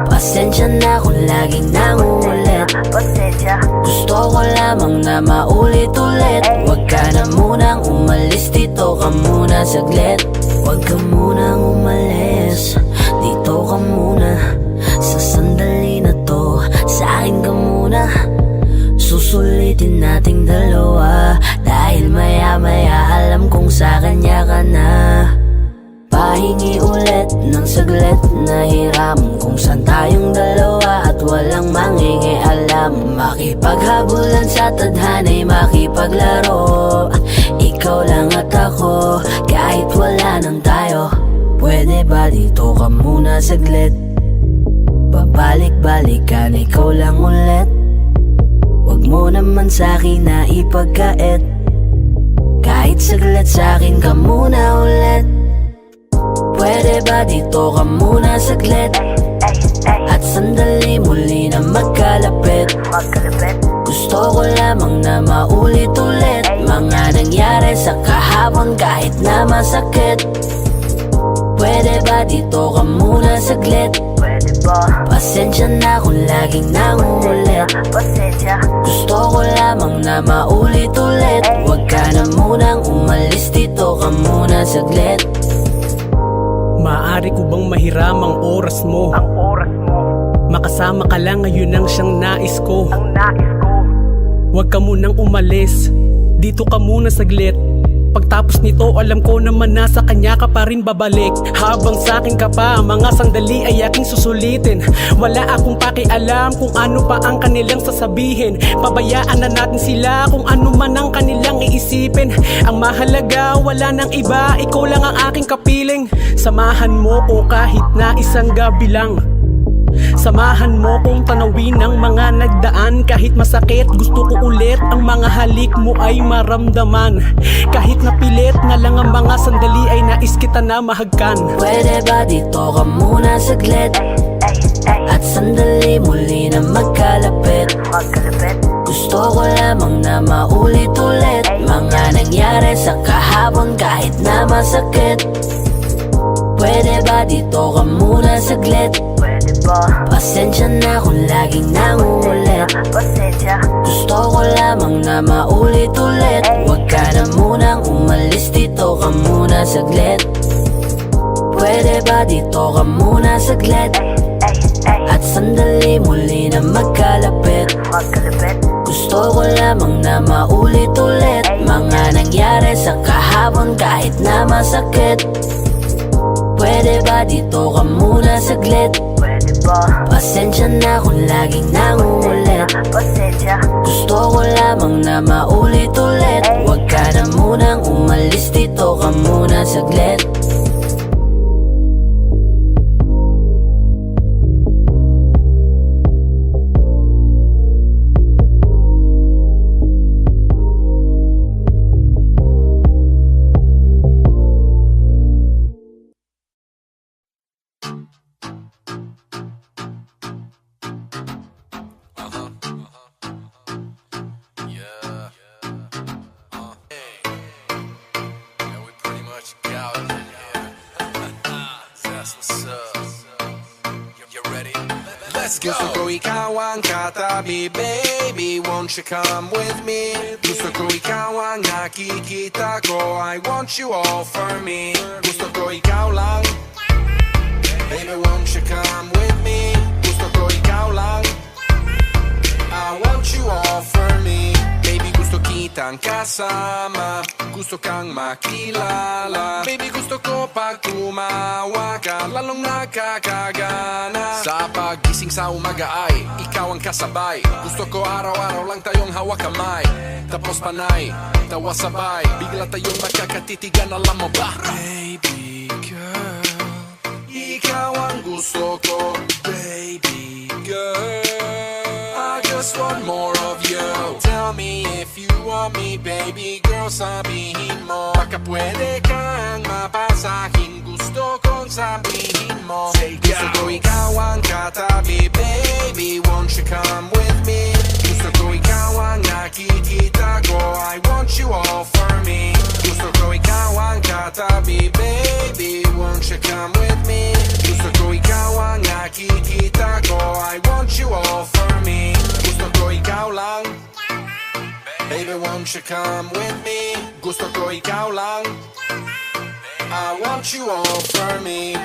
Pasensya na kung laging nangungulit. Gusto ko lamang na maulit-ulit. Huwag ka na munang umalis, dito ka muna saglit. Huwag ka munang umalis, dito ka muna. Sa sandali na to, sa akin ka muna. Susulitin nating dalawa, dahil maya-maya alam kong sa kanya ka na. Pahingi ulit ng saglit, nahiram kung saan tayong dalawa at walang mangingialam. Makipaghabulan sa tadhana'y makipaglaro, ikaw lang at ako, kahit wala nang tayo. Pwede ba dito ka muna saglit? Babalik-balikan, ikaw lang ulit. Huwag mo naman sa'kin na ipagkait, kahit saglit sa'kin ka muna ulit. Pwede ba dito ka muna saglit? At sandali muli na magkalapit. Gusto ko lamang na maulit-ulit mga nangyari sa kahapon kahit na masakit. Pwede ba dito ka muna saglit? Pasensya na kung laging nangungulit. Gusto ko lamang na maulit-ulit. Huwag ka na munang umalis, dito ka muna saglit. Maaari ko bang mahiram ang oras mo? Makasama ka lang ngayon ang siyang nais ko. Huwag ka munang umalis, dito ka muna saglit. Pagtapos nito alam ko naman nasa kanya ka pa rin babalik. Habang sa'kin ka pa, mga sandali ay aking susulitin. Wala akong pakialam kung ano pa ang kanilang sasabihin. Pabayaan na natin sila kung ano man ang kanilang iisipin. Ang mahalaga wala nang iba, ikaw lang ang aking kapiling. Samahan mo ko kahit na isang gabi lang. Samahan mo kong tanawin ang mga nagdaan. Kahit masakit, gusto ko ulit ang mga halik mo ay maramdaman. Kahit napilit na lang ang mga sandali ay nais kita na mahagkan. Pwede ba dito ka muna saglit? At sandali muli na magkalapit. Gusto ko lamang na maulit-ulit mga nangyari sa kahapon kahit na masakit. Pwede ba dito ka muna saglit? Pasensya na kung laging nangungulit. Gusto ko lamang na maulit-ulit. Huwag ka na munang umalis, dito ka muna saglit. Pwede ba dito ka muna saglit? At sandali muli na magkalapit. Gusto ko lamang na maulit-ulit mga nangyari sa kahapon kahit na masakit. Pwede ba dito ka muna saglit? Pasensya na kung laging nangungulit. Gusto ko lamang na maulit-ulit. Huwag ka na munang umalis, dito ka muna saglit. let's go. Gusto ko ikaw ang katabi, baby, won't you come with me? Gusto ko ikaw ang nakikita ko, I want you all for me. Gusto ko ikaw lang, baby, won't you come with me? Gusto ko ikaw lang, I want you all for me. Baby, gusto kitang kasama, gusto kang makilala. Baby, gusto ko pag tumawa ka, lalong nakakagana. Sa pagising sa umaga ay ikaw ang kasabay. Gusto ko araw-araw lang tayong hawak kamay, tapos panay, tawa sabay, bigla tayong magkakatitigan, alam mo ba? Baby girl, ikaw ang gusto ko, baby girl, I just want more of you. Tell me if you want me, baby girl, sabihin mo. Baka pwede kang mapasahin, gusto kong sabihin mo. Gusto ko ikaw ang katabi, baby, won't you come with me? Gusto ko ikaw ang nakikita ko, I want you all for me. Gusto ko ikaw ang katabi, baby, won't you come with me? Gusto ko ikaw ang nakikita ko, I want you all for me. Gusto ko ikaw lang, baby, won't you come with me? Gusto ko ikaw lang, I want you all for me.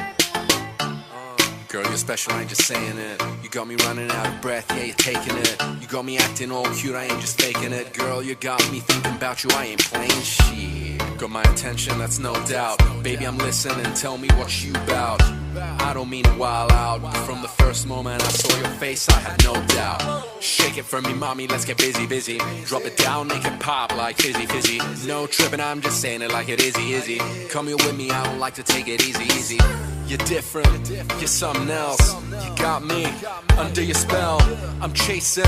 Girl, you're special, I ain't just saying it. You got me running out of breath, yeah, you're taking it. You got me acting all cute, I ain't just faking it. Girl, you got me thinking about you, I ain't playing shit. Got my attention, that's no doubt. Baby, I'm listening, tell me what you bout. I don't mean to wild out, but from the first moment I saw your face, I had no doubt. Shake it for me, mommy, let's get busy, busy. Drop it down, make it pop like fizzy, fizzy. No tripping, I'm just saying it like it is, easy. Come here with me, I don't like to take it easy, easy. You're different, you're something else. You got me under your spell. I'm chasing,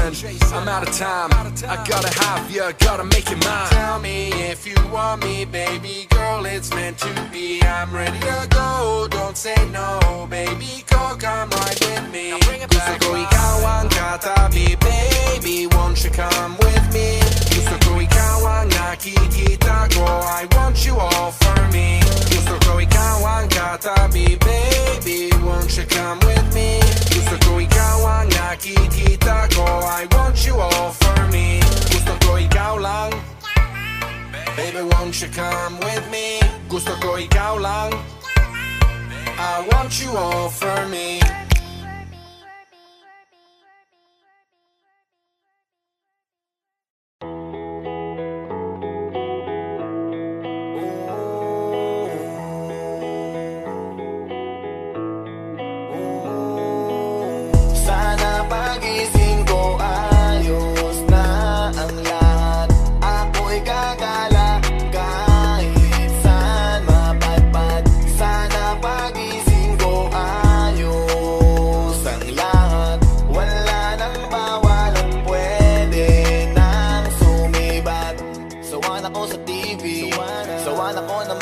I'm out of time. I gotta have you, gotta make it mine. Tell me if you want me, baby girl, it's meant to be. I'm ready to go, don't say no, baby girl, come right with me. Gusto ko ikaw ang katabi, baby, won't you come with me? Gusto ko ikaw ang nakikita ko, I want you all for me. Gusto ko ikaw ang katabi, baby, won't you come with me? Gusto ko ikaw ang nakikita ko, I want you all for me. Gusto ko ikaw lang, baby, won't you come with me? Gusto ko ikaw lang, I want you all for me. Sana pagising ko ayos na ang lahat. Ako'y gagala kahit saan mapadpad. Sana pagising ko ayos ang lahat. Wala nang bawal at pwede nang sumibat. Sawan ako sa TV, sawan ako na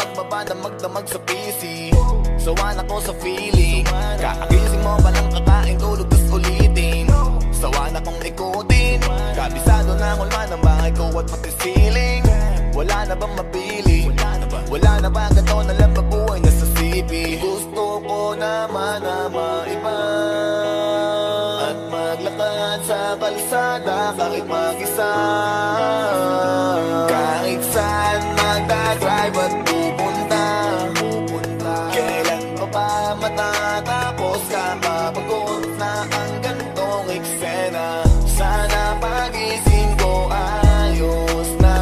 magdamag sa PC, sawan ako sa feeling. Kakagising mo palang kakain, tulog tas ulitin. Sawan akong ikutin, kabisado na ang ulma ng bahay ko at pati ceiling. Wala na bang mapili? Wala na ba ganito na lang mabuhay na sa CP? Gusto ko naman na maiba at maglakad sa kalsada kahit mag-isa. Kahit saan magdadrive at pupunta. Kailan pa ba matatapos? Kapapagod na ang gantong eksena. Sana pagising ko ayos na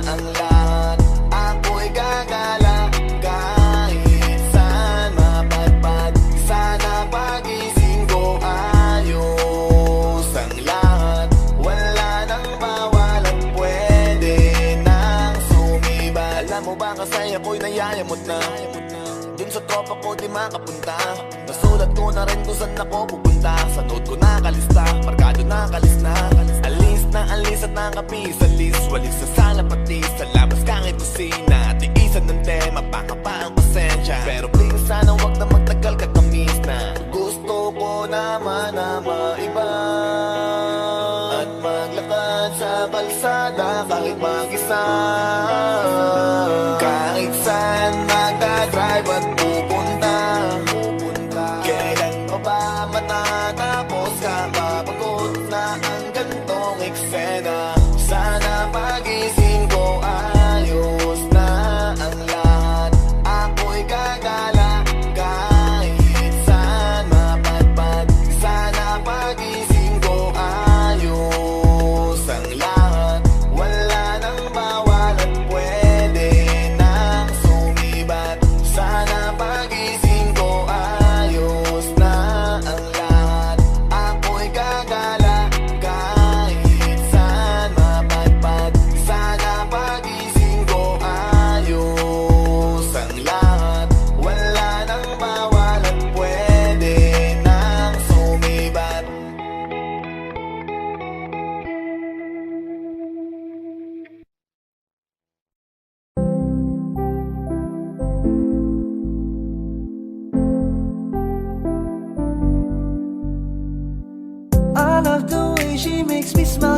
ang lahat. Ako'y gagala kahit saan mapadpad. Sana pagising ko ayos ang lahat. Wala nang bawal at pwede nang sumiba. Alam mo ba kasi ako'y nayayamot na dun sa tropa ko di makapunta. Nasulat ko na rin kung saan ako pupunta. Sa note ko nakalista, markado nakalis na. Alis at nakapis sa list. Walis sa sala pati sa labas kahit kusina. Tiisan ng tema, baka pa ang pasensya. Pero please sana wag na magtagal katamis na. Gusto ko naman na maiba at maglakad sa kalsada kahit mag-isa. Kahit saan magdadrive at pupunta. Kailan pa ba matatapos ka?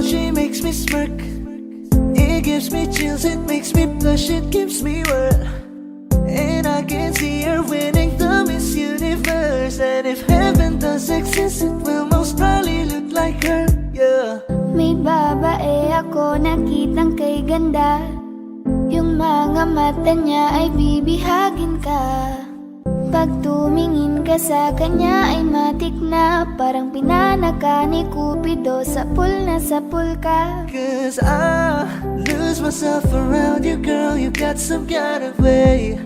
she makes me smirk. It gives me chills, it makes me blush, it gives me world. And I can see her winning the Miss Universe. And if heaven does exist, it will most probably look like her, yeah. May babae ako nakitang kay ganda. Yung mga mata niya ay bibihagin ka. Pag tumingin ka sa kanya ay matik na. Parang pinanaka ni Cupido, sapul na sapul ka. Cause I lose myself around you, girl. You got some kind of way.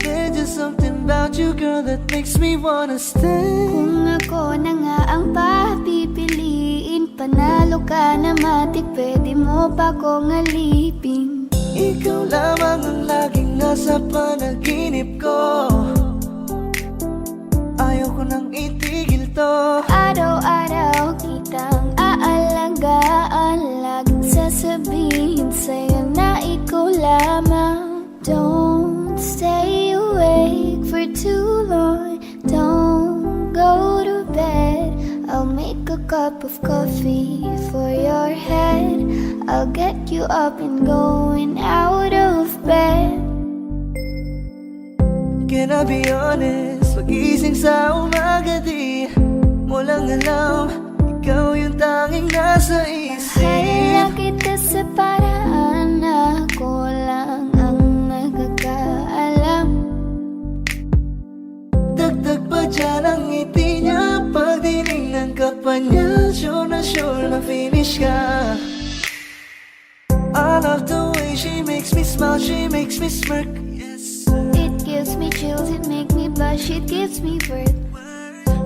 There's just something about you, girl, that makes me wanna stay. Kung ako na nga ang papipiliin, panalo ka na matik, pwede mo pa kong alipin. Ikaw lamang ang laging nasa panaginip ko. Ayaw ko nang itigil to. Araw-araw kitang aalagaan, laging sasabihin sa'yo na ikaw lamang. Don't stay awake for too long, don't go to bed. I'll make a cup of coffee for your head. I'll get you up and going out of bed. Can I be honest? Pag-ising sa umaga di mo lang alam, ikaw yung tanging nasa isip. Mahal kita sa paraan na ako lang ang nagkakaalam. Dagdag pa dyan ang ngiti niya, pag dinignan ka pa niya, sure na finish ka. I love the way she makes me smile, she makes me smirk. It gives me chills, it makes me blush, it gives me birth.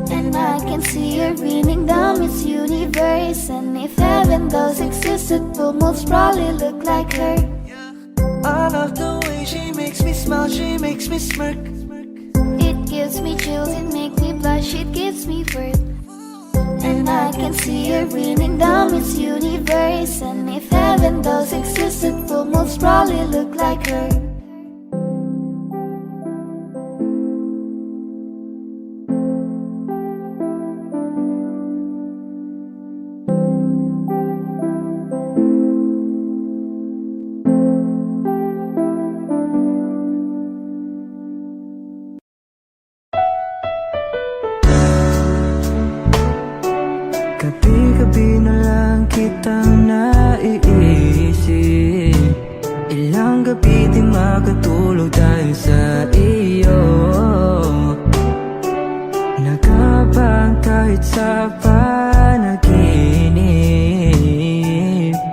And I can see her winning the Miss Universe. And if heaven does exist, it will most probably look like her. I love the way she makes me smile, she makes me smirk. It gives me chills, it makes me blush, it gives me birth. And I can see her winning the Miss Universe. And if heaven does exist, it will most probably look like her. Gabi-gabi na lang kitang naiisip. Ilang gabi di makatulog dahil sa iyo. Nagabang kahit sa panaginip,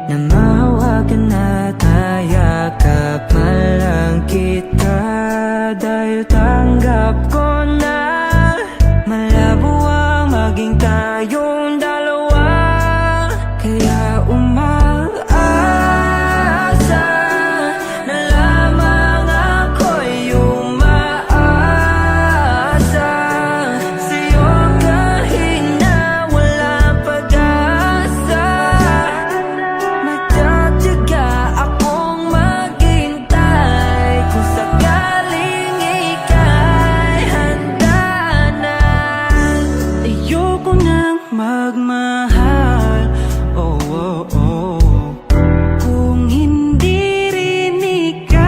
na mahawakan at hayakap man lang kita. Dahil tanggap ko na malabo ang maging tayong dalawa. Kaya umaasa na lamang ako'y umaasa sa'yo kahit na walang pag-asa. Nagtatyaga akong maghintay kung sakaling ika'y handa na. Ayoko nang magmahal, oh, oh, oh, kung hindi rin ikaw.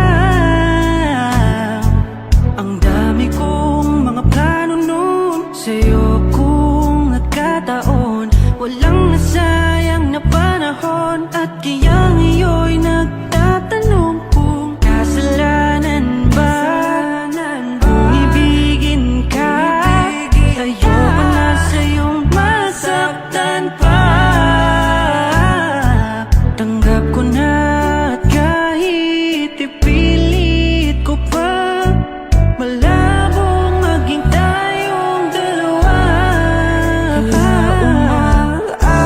Ang dami kong mga plano nun sa'yo kung nagkataon. Walang nasayang na panahon. At kaya ngayon'y nagtatanong kung kasalanan ba kung ibigin ka. Ayoko na sa'yong masaktan pa. Tanggap ko na at kahit ipilit ko pa, malabong maging tayong dalawa. Kaya umaasa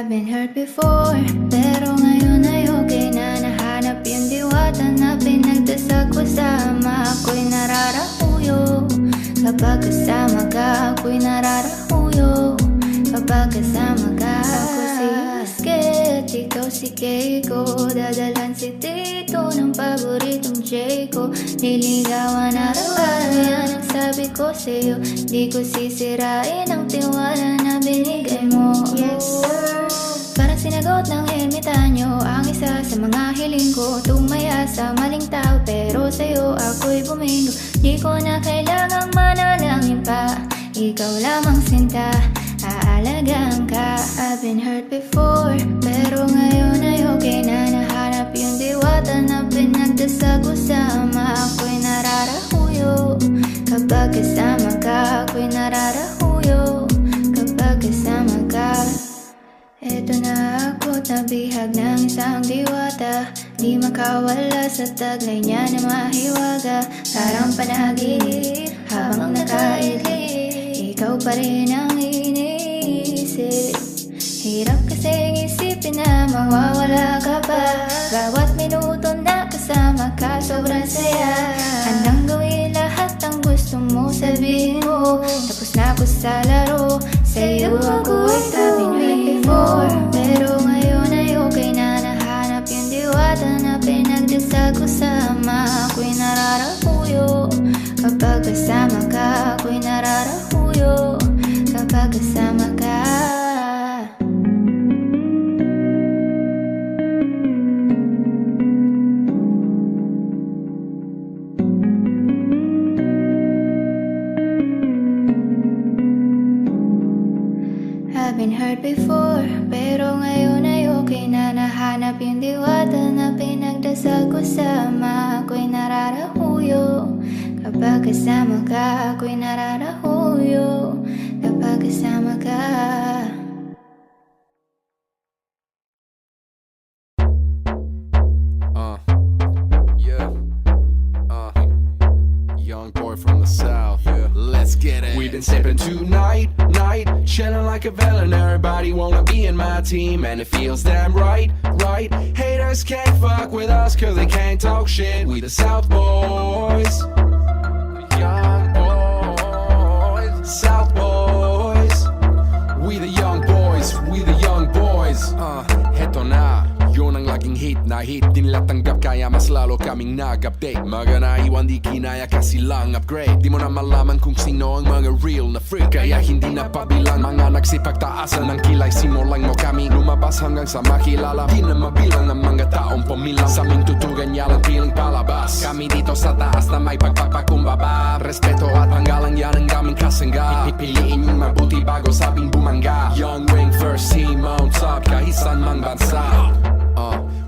I've been hurt before, pero ngayon ay okay na. Nahanap yung diwata na pinagdasal ko. Sama ako'y nararahuyo. Kapag kasama ka, ako'y nararahuyo. Kapag kasama ka, ako si Basket, ikaw si Keiko. Dadalhan si Tito ng paboritong J ko. Niligawan araw-araw, yan ang sabi ko sa'yo. Di ko sisirain ang tiwala na binigay mo. Yes sir. Parang sinagot ng ermitanyo ang isa sa mga hiling ko. Tumaya sa maling tao pero sa'yo ako'y bumingo. Di ko na kailangang manalangin pa, ikaw lamang sinta, aalagaan ka. I've been hurt before, pero ngayon ay okay na. Nahanap yung diwata na pinagdasal ko. Sama ako'y nararahuyo. Kapag kasama ka, ako'y nararahuyo. Kapag kasama ka. Eto na ako, nabihag ng isang diwata. Di makawala sa taglay niya na mahiwaga. Parang panagip habang nakailip, ikaw pa rin ang iniisip. Hirap kasing isipin na mawawala ka pa. Bawat minuto na kasama ka, sobrang saya. Handang gawin lahat ang gusto mo, sabihin mo. Tapos na ako sa laro, sa'yo ako ay tabihin before. Pero ngayon ay okay na. Nahanap yung diwata na pinagdasal ko. Sama ako'y nararahuyo. Kapag kasama ka, ako'y nararahuyo. Kapag kasama ka. I've been hurt before, pero ngayon ay okay na. Nahanap yung diwata na pinagdasal ko. Sama ako'y nararahuyo. Kapag kasama ka, ako'y nararahuyo. Kapag kasama ka. Young boy from the south, let's get it. We've been sipping tonight, chilling like a villain. Everybody wanna be in my team, and it feels damn right. Haters can't fuck with us, cause they can't talk shit. We the South Boys, young boys, South Boys. We the young boys, we the young boys. Heto na, yun ang laging hit na hit. Di nila tanggap kaya mas lalo kaming nag-update. Mga naiwan di kinaya kasi lang upgrade. Di mo na malaman kung sino ang mga real na freak. Kaya hindi na pabilang mga nagsipagtaasan ng kilay. Simulan mo kami lumabas hanggang sa makilala. Di na mabilang ang mga taong pumilang. Sa aming tutugan yalang piling palabas. Kami dito sa taas na may pagpapakumbaba. Respeto at panggalang yan ang daming kasangga. Pipiliin yung mabuti bago sabing bumangga. Young wing first team mounts up kahit saan mang bansa.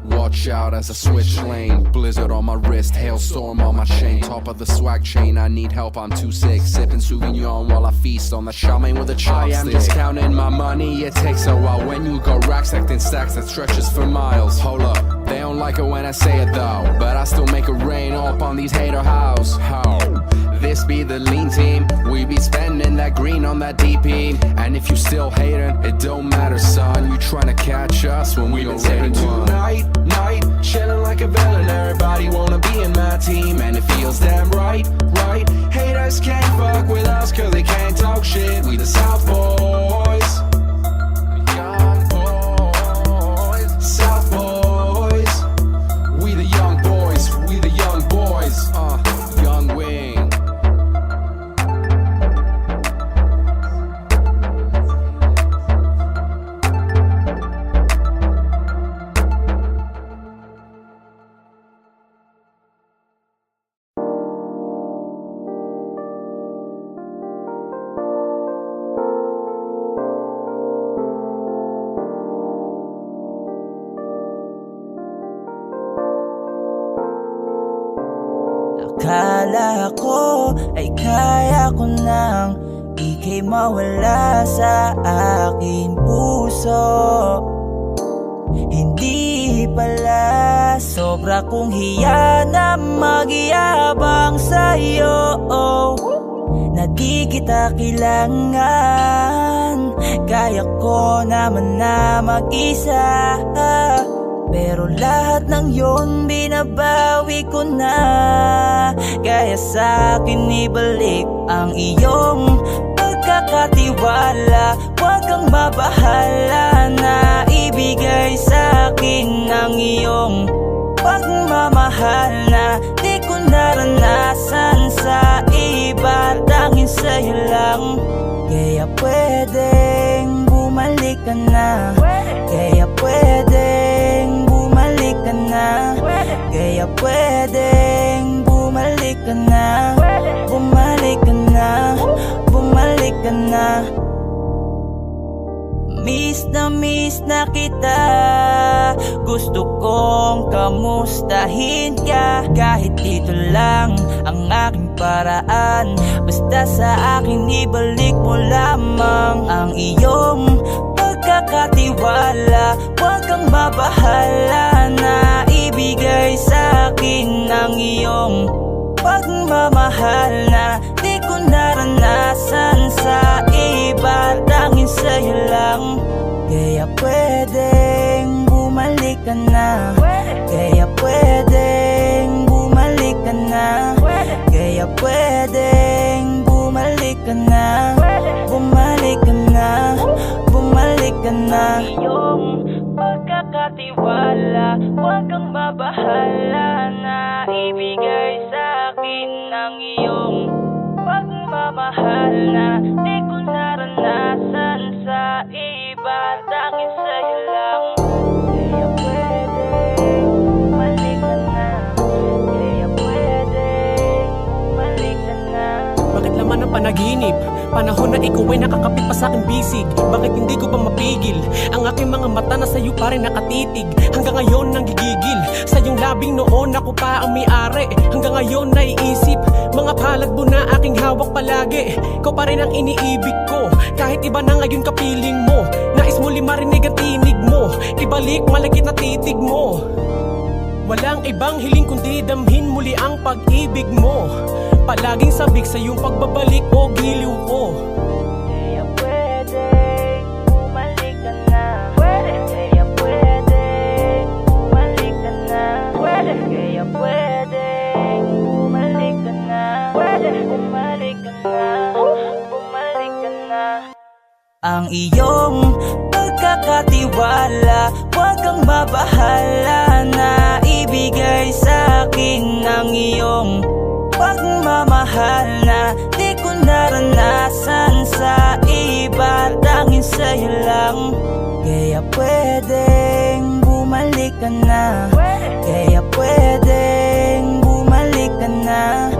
Watch out as I switch lane. Blizzard on my wrist, hailstorm on my chain. Top of the swag chain, I need help, I'm too sick. Sipping Sauvignon while I feast on the chow mein with a chopstick. I am just counting my money, it takes a while. When you got racks stacked in stacks that stretches for miles. Hold up, they don't like it when I say it though, but I still make it rain up on these hater house. How? This be the lean team, we be spending that green on that DP. And if you still hating, it don't matter son. You tryna catch us when we don't sipping tonight, chilling like a villain. Everybody wanna be in my team, and it feels damn right. Haters can't fuck with us cause they can't talk shit. We the South Boys, young boys, South Boys. We the young boys, we the young boys. Young wing. Akala ko ay kaya ko nang ika'y mawala sa aking puso. Hindi pala, sobra kong hiya na magyabang sa'yo. Na na di kita kailangan. Kaya ko naman na mag-isa, pero lahat ng yon binabawi ko na. Kaya sa'kin ibalik ang iyong pagkakatiwala. Huwag kang mabahala na ibigay sa'kin ang iyong pagmamahal na di ko naranasan sa iba, tanging sa'yo lang. Kaya pwedeng bumalik ka na, kaya pwedeng bumalik ka na, kaya pwedeng bumalik ka na, bumalik ka na, bumalik ka na. Miss na kita, gusto kong kamustahin ka. Kahit dito lang ang aking paraan, basta sa akin ibalik mo lamang ang iyong pagkakatiwala. Huwag kang mabahala na ibigay sa'kin ang iyong pagmamahal na di ko naranasan sa iba, tanging sa'yo lang. Kaya pwedeng bumalik ka na, kaya pwedeng bumalik ka na, kaya pwedeng bumalik ka na, bumalik ka na, bumalik ka na. Iyong pagkakatiwala, huwag kang mabahala na ibigay sa'kin ang iyong pagmamahal na di ko naranasan sa iba, tanging sa'yo lang. Kaya pwedeng bumalik ka na, kaya pwedeng bumalik ka na. Bakit laman ang panaginip? Panahon na ikaw ay nakakapit pa sa aking bisig. Bakit hindi ko pa mapigil? Ang aking mga mata na sa'yo pa rin nakatitig. Hanggang ngayon nang gigigil sa iyong labing noon ako pa ang may-ari. Hanggang ngayon naiisip mga palad mo na aking hawak palagi. Ikaw pa rin ang iniibig ko, kahit iba na ngayon kapiling mo. Nais mo marinig ang tinig mo, ibalik malagit na titig mo. Walang ibang hiling kundi damhin muli ang pag-ibig mo. Palaging sabik sa iyong pagbabalik o giliw ko. Kaya pwedeng bumalik ka na, kaya pwedeng bumalik ka na, kaya pwedeng bumalik ka na, bumalik ka na, bumalik ka na. Ang iyong pagkakatiwala, huwag kang mabahala na ibigay sa'kin ang iyong pagmamahal na di ko naranasan sa iba, tanging sa'yo lang. Kaya pwedeng bumalik ka na, kaya pwedeng bumalik ka na,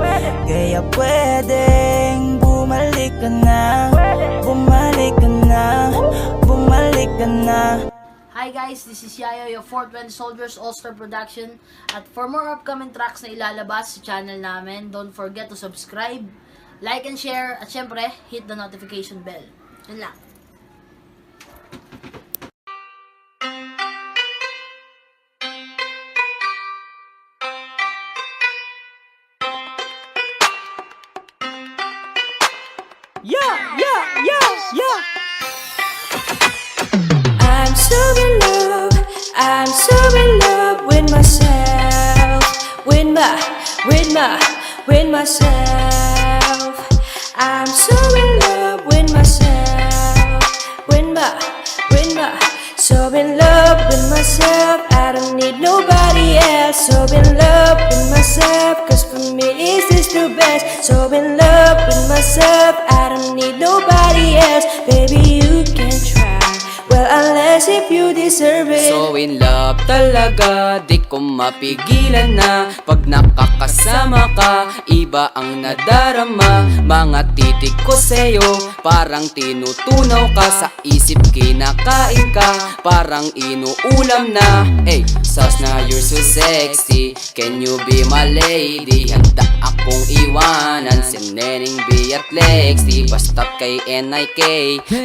kaya pwedeng bumalik ka na, bumalik ka na, bumalik ka na. Hi guys, this is Yayo, your 420 Soldiers All-Star Production. At for more upcoming tracks na ilalabas sa channel namin, don't forget to subscribe, like and share, at syempre, hit the notification bell. Yun lang. Yeah. I'm so in love, I'm so in love with myself, with myself. I'm so in love with myself, so in love with myself. I don't need nobody else. So in love with myself, cause for me is this the best. So in love with myself, I don't need nobody else. Baby, you can try, well unless if you deserve it. So in love talaga, di ko mapigilan na. Pag nakakasama ka, iba ang nadarama. Mga titik ko sa'yo, parang tinutunaw ka. Sa isip kinakain ka, parang inuulam na. Hey, sus na you're so sexy, can you be my lady? Handa akong iwanan si Neneng B at Lexi. Basta't kay NIK,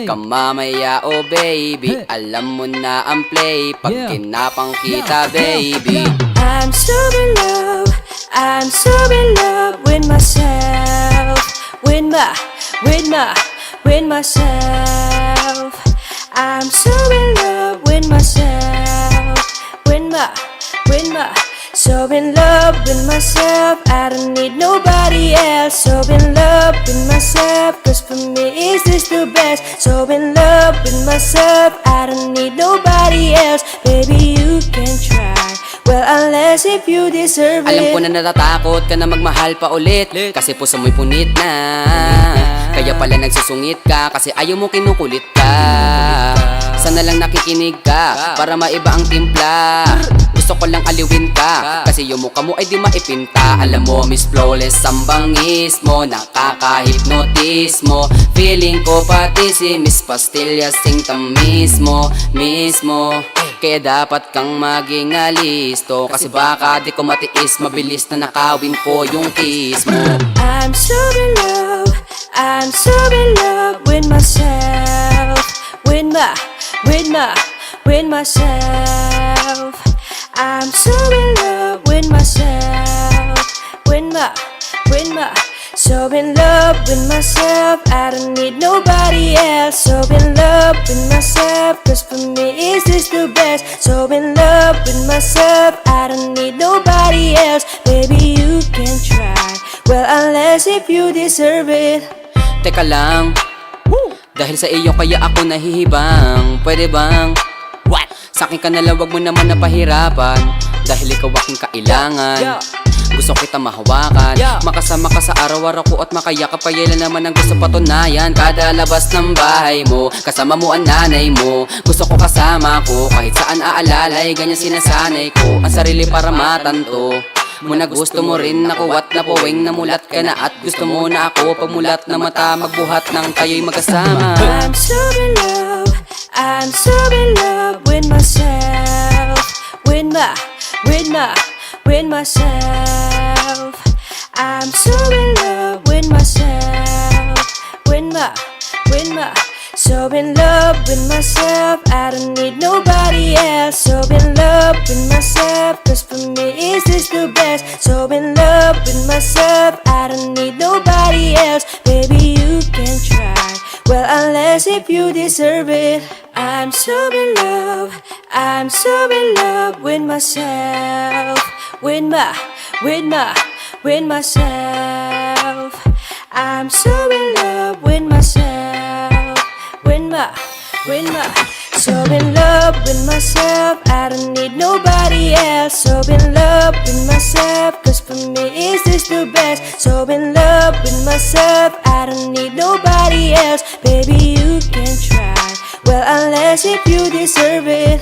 kamamaya oh baby. Alam mo na ang play pag kinapang kita baby. I'm so in love, I'm so in love with myself, with with myself. I'm so in love with myself. So in love with myself. I don't need nobody else. So in love with myself, cause for me is this the best. So in love with myself. I don't need nobody else. Baby, you can try. Well, unless if you deserve it. Alam ko na natatakot ka na magmahal pa ulit, kasi puso mo'y punit na. Kaya pala nagsusungit ka, kasi ayaw mo kinukulit ka. Sana lang nakikinig ka, para maiba ang timpla. Gusto ko lang aliwin ka, kasi yung mukha mo ay di maipinta. Alam mo, Miss Flawless, ang bangis mo, nakaka-hypnotis mo. Feeling ko pati si Miss Pastillas sing tamis mo, mismo. Kaya dapat kang maging alisto, kasi baka di ko matiis, mabilis na nakawin ko yung kiss mo. I'm so in love with myself. With myself. I'm so in love with myself. So in love with myself. I don't need nobody else. So in love with myself, cause for me is this the best. So in love with myself. I don't need nobody else. Baby, you can try. Well, unless if you deserve it. Teka lang, dahil sa iyo kaya ako nahihibang. Pwede bang sa'kin ka nalang, wag mo naman napahirapan, dahil ikaw aking kailangan. Gusto kita mahawakan, makasama ka sa araw-araw ko, at makayakap kaya naman ang gusto patunayan. Kada labas ng bahay mo, kasama mo ang nanay mo. Gusto ko kasama ko, kahit saan aalalay, ganyan sinasanay ko ang sarili para matanto mo na gusto mo rin ako, at napuwing namulat ka na, at gusto mo na ako. Pagmulat na mata, magbuhat ng tayo'y magkasama. I'm so in love with myself. With myself. I'm so in love with myself. So in love with myself. I don't need nobody else. So in love with myself, cause for me is this the best. So in love with myself. I don't need nobody else. Baby, you can try. Well, unless if you deserve it. I'm so in love with myself. With myself. I'm so in love with myself. So in love with myself. I don't need nobody else. So in love with myself, cause for me is this the best. So in love with myself. I don't need nobody else. Baby, you can try. Well, unless if you deserve it.